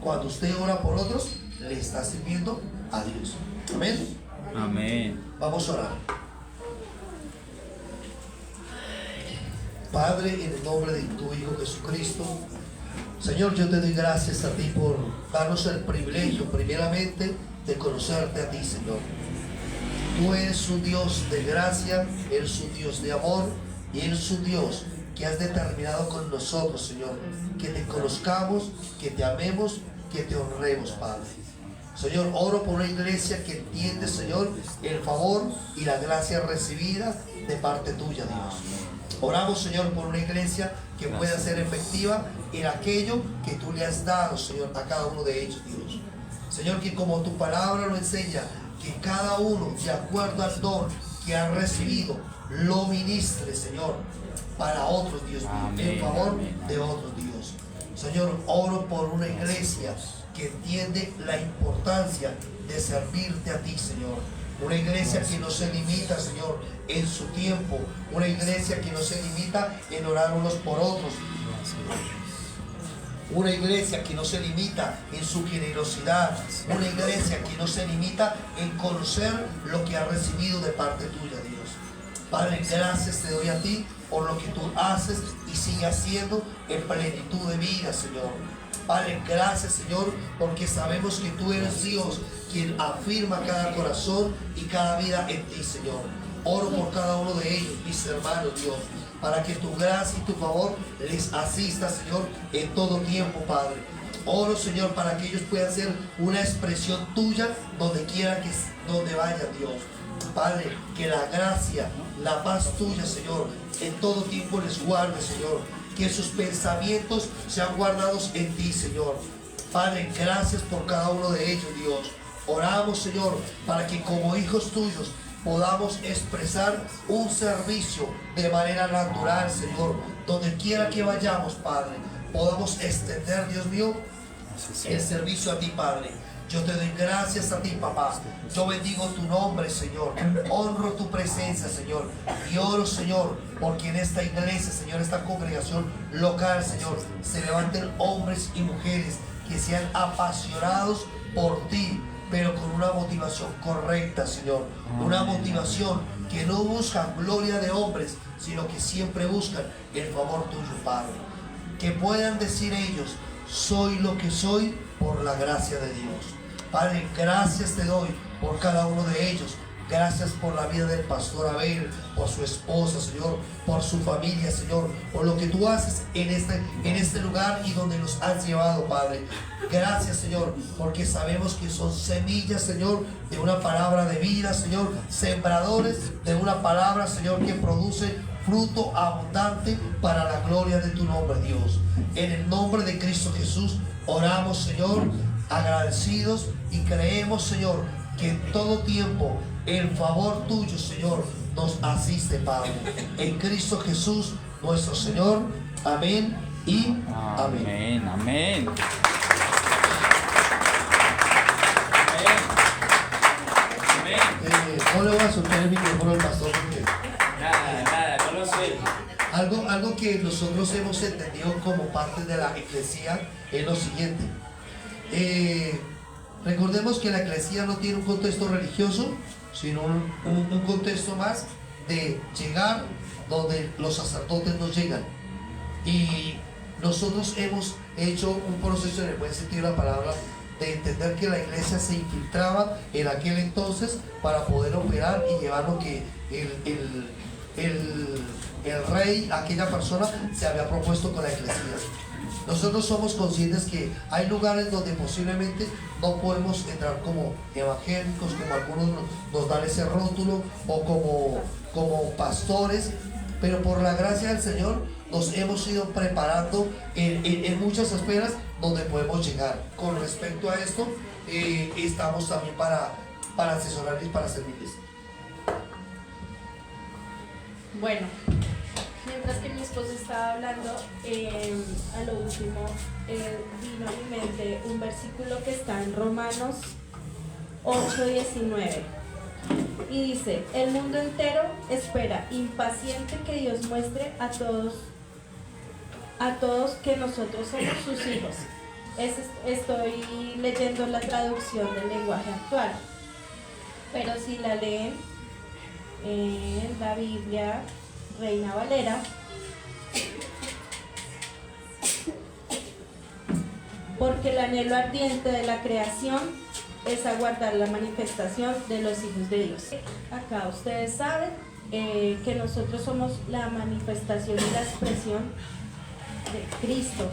Cuando usted ora por otros, le está sirviendo a Dios. Amén. Amén. Vamos a orar. Padre, en el nombre de tu Hijo Jesucristo, Señor, yo te doy gracias a ti por darnos el privilegio, primeramente, de conocerte a ti, Señor. Tú eres un Dios de gracia, eres un Dios de amor y eres un Dios que has determinado con nosotros, Señor, que te conozcamos, que te amemos, que te honremos, Padre. Señor, oro por una iglesia que entiende, Señor, el favor y la gracia recibida de parte tuya, Dios. Oramos, Señor, por una iglesia que pueda ser efectiva en aquello que tú le has dado, Señor, a cada uno de ellos, Dios. Señor, que como tu palabra lo enseña, que cada uno, de acuerdo al don que ha recibido, lo ministre, Señor, para otros, Dios mío, en favor de otros, Dios. Señor, oro por una iglesia que entiende la importancia de servirte a ti, Señor. Una iglesia que no se limita, Señor, en su tiempo. Una iglesia que no se limita en orar unos por otros. Una iglesia que no se limita en su generosidad. Una iglesia que no se limita en conocer lo que ha recibido de parte tuya, Dios. Padre, gracias te doy a ti por lo que tú haces y sigue haciendo en plenitud de vida, Señor. Padre, gracias, Señor, porque sabemos que tú eres Dios quien afirma cada corazón y cada vida en ti, Señor. Oro por cada uno de ellos, mis hermanos, Dios, para que tu gracia y tu favor les asista, Señor, en todo tiempo, Padre. Oro, Señor, para que ellos puedan ser una expresión tuya donde quiera que donde vayan, Dios. Padre, que la gracia, la paz tuya, Señor, en todo tiempo les guarde, Señor. Que sus pensamientos sean guardados en ti, Señor. Padre, gracias por cada uno de ellos, Dios. Oramos, Señor, para que como hijos tuyos podamos expresar un servicio de manera natural, Señor. Donde quiera que vayamos, Padre, podamos extender, Dios mío, el servicio a ti, Padre. Yo te doy gracias a ti, papá. Yo bendigo tu nombre, Señor. Honro tu presencia, Señor. Y oro, Señor, porque en esta iglesia, Señor, esta congregación local, Señor, se levanten hombres y mujeres que sean apasionados por ti, pero con una motivación correcta, Señor. Una motivación que no busca gloria de hombres, sino que siempre buscan el favor tuyo, Padre. Que puedan decir ellos: soy lo que soy por la gracia de Dios. Padre, gracias te doy por cada uno de ellos. Gracias por la vida del pastor Abel, por su esposa, Señor, por su familia, Señor, por lo que tú haces en este lugar y donde nos has llevado, Padre. Gracias, Señor, porque sabemos que son semillas, Señor, de una palabra de vida, Señor, sembradores de una palabra, Señor, que produce fruto abundante para la gloria de tu nombre, Dios. En el nombre de Cristo Jesús oramos, Señor, agradecidos, y creemos, Señor, que en todo tiempo el favor tuyo, Señor, nos asiste, Padre. En Cristo Jesús, nuestro Señor. Amén y amén. Amén, amén. No le voy a soltar el micrófono al pastor porque Nada, no lo suelto. algo que nosotros hemos entendido como parte de la eclesía es lo siguiente. Recordemos que la eclesía no tiene un contexto religioso, sino un contexto más de llegar donde los sacerdotes no llegan. Y nosotros hemos hecho un proceso, en el buen sentido de la palabra, de entender que la iglesia se infiltraba en aquel entonces para poder operar y llevar lo que el rey, aquella persona, se había propuesto con la iglesia. Nosotros somos conscientes que hay lugares donde posiblemente no podemos entrar como evangélicos, como algunos nos dan ese rótulo, o como pastores, pero por la gracia del Señor nos hemos ido preparando en muchas esferas donde podemos llegar. Con respecto a esto, estamos también para asesorarles, para servirles. Bueno, mientras que mi esposo estaba hablando, a lo último vino a mi mente un versículo que está en Romanos 8:19 y dice: el mundo entero espera impaciente que Dios muestre a todos que nosotros somos sus hijos. Estoy leyendo la traducción del lenguaje actual, pero si la leen en la Biblia Reina Valera, porque el anhelo ardiente de la creación es aguardar la manifestación de los hijos de Dios. Acá ustedes saben que nosotros somos la manifestación y la expresión de Cristo.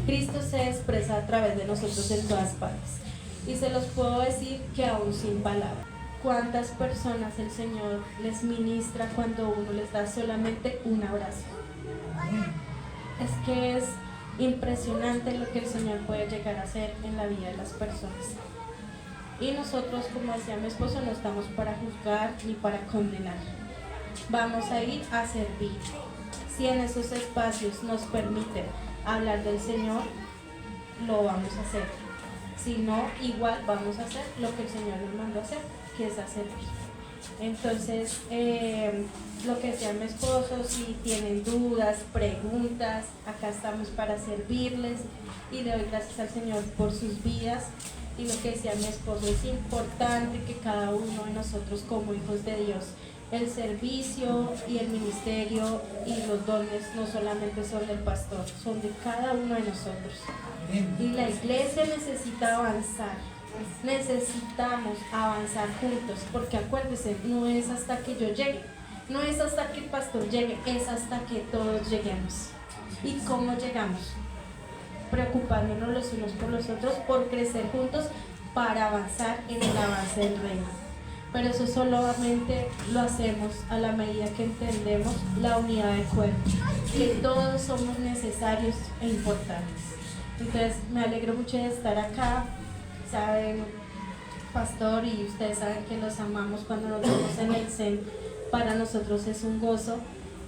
Cristo se expresa a través de nosotros en todas partes. Y se los puedo decir que aún sin palabras. ¿Cuántas personas el Señor les ministra cuando uno les da solamente un abrazo? Es que es impresionante lo que el Señor puede llegar a hacer en la vida de las personas. Y nosotros, como decía mi esposo, no estamos para juzgar ni para condenar. Vamos a ir a servir. Si en esos espacios nos permiten hablar del Señor, lo vamos a hacer. Si no, igual vamos a hacer lo que el Señor nos mandó a hacer, que es a servir. Entonces, lo que sea mi esposo, si tienen dudas, preguntas, acá estamos para servirles, y le doy gracias al Señor por sus vidas. Y lo que decía mi esposo, es importante que cada uno de nosotros como hijos de Dios, el servicio y el ministerio y los dones no solamente son del pastor, son de cada uno de nosotros. Y la iglesia necesita avanzar. Necesitamos avanzar juntos, porque acuérdense, no es hasta que yo llegue, no es hasta que el pastor llegue, es hasta que todos lleguemos. ¿Y cómo llegamos? Preocupándonos los unos por los otros, por crecer juntos, para avanzar en el avance del reino. Pero eso solamente lo hacemos a la medida que entendemos la unidad del cuerpo, que todos somos necesarios e importantes. Entonces me alegro mucho de estar acá. Saben, pastor, y ustedes saben que los amamos cuando nos vemos en el CEN. Para nosotros es un gozo,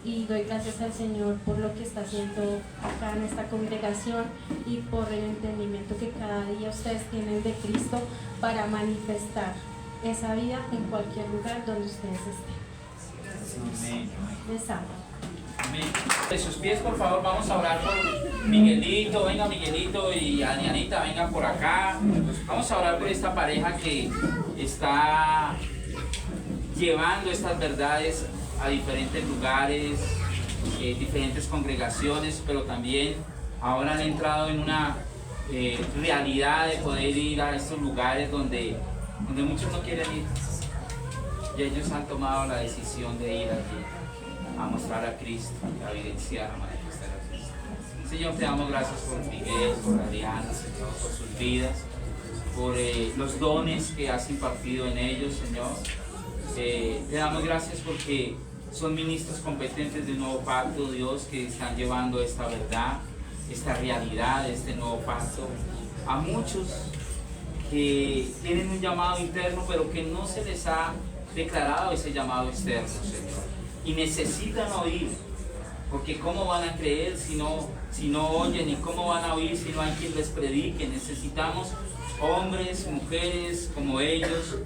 y doy gracias al Señor por lo que está haciendo acá en esta congregación y por el entendimiento que cada día ustedes tienen de Cristo para manifestar esa vida en cualquier lugar donde ustedes estén. Amén. Les amo. Amén. De sus pies, por favor, vamos a orar por Miguelito. Venga, Miguelito y Anianita, vengan por acá. Vamos a orar por esta pareja que está llevando estas verdades a diferentes lugares, diferentes congregaciones, pero también ahora han entrado en una realidad de poder ir a estos lugares donde muchos no quieren ir. Y ellos han tomado la decisión de ir allí a mostrar a Cristo, a evidenciar, a manifestar a Cristo. Señor, te damos gracias por Miguel, por Adriana, Señor, por sus vidas, por los dones que has impartido en ellos, Señor. Te damos gracias porque son ministros competentes del nuevo pacto, Dios, que están llevando esta verdad, esta realidad, este nuevo pacto a muchos que tienen un llamado interno, pero que no se les ha declarado ese llamado externo, Señor. Y necesitan oír, porque ¿cómo van a creer si no oyen? ¿Y cómo van a oír si no hay quien les predique? Necesitamos hombres, mujeres como ellos,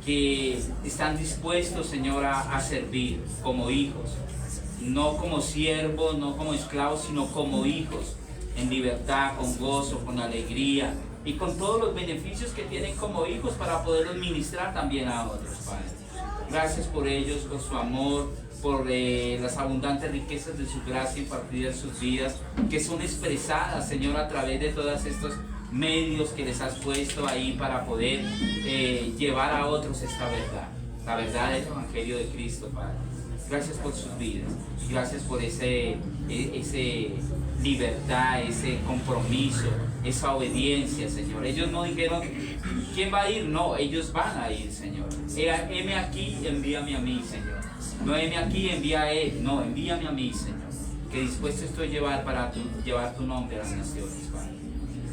que están dispuestos, Señor, a servir como hijos, no como siervos, no como esclavos, sino como hijos, en libertad, con gozo, con alegría y con todos los beneficios que tienen como hijos para poderlos ministrar también a otros, Padre. Gracias por ellos, por su amor, por las abundantes riquezas de su gracia impartida en sus vidas, que son expresadas, Señor, a través de todos estos medios que les has puesto ahí para poder llevar a otros esta verdad, la verdad del Evangelio de Cristo, Padre. Gracias por sus vidas, gracias por ese libertad, ese compromiso, esa obediencia, Señor. Ellos no dijeron, ¿quién va a ir? No, ellos van a ir, Señor. Heme aquí, envíame a mí, Señor. No heme aquí, envía a él. No, envíame a mí, Señor. que dispuesto estoy llevar para llevar tu nombre a las naciones, Padre.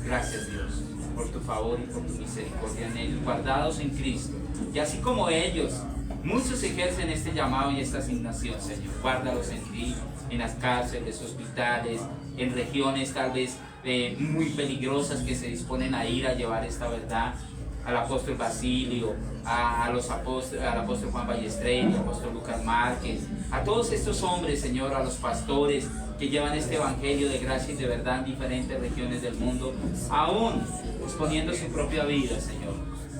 Gracias, Dios, por tu favor y por tu misericordia en ellos, guardados en Cristo. Y así como ellos, muchos ejercen este llamado y esta asignación, Señor. Guárdalos en ti, en las cárceles, hospitales, en regiones tal vez muy peligrosas que se disponen a ir a llevar esta verdad. Al apóstol Basilio, al apóstol Juan Ballestreño, al apóstol Lucas Márquez, a todos estos hombres, Señor, a los pastores que llevan este evangelio de gracia y de verdad en diferentes regiones del mundo, aún exponiendo su propia vida, Señor,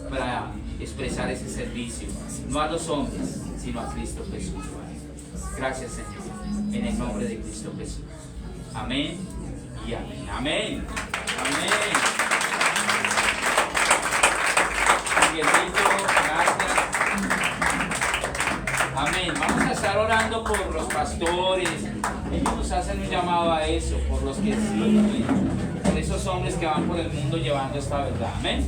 para expresar ese servicio, no a los hombres, sino a Cristo Jesús. Gracias, Señor, en el nombre de Cristo Jesús. Amén y amén. Amén. Amén. Gracias. Amén. Vamos a estar orando por los pastores. Ellos nos hacen un llamado a eso, por los que sirven, por esos hombres que van por el mundo llevando esta verdad. Amén.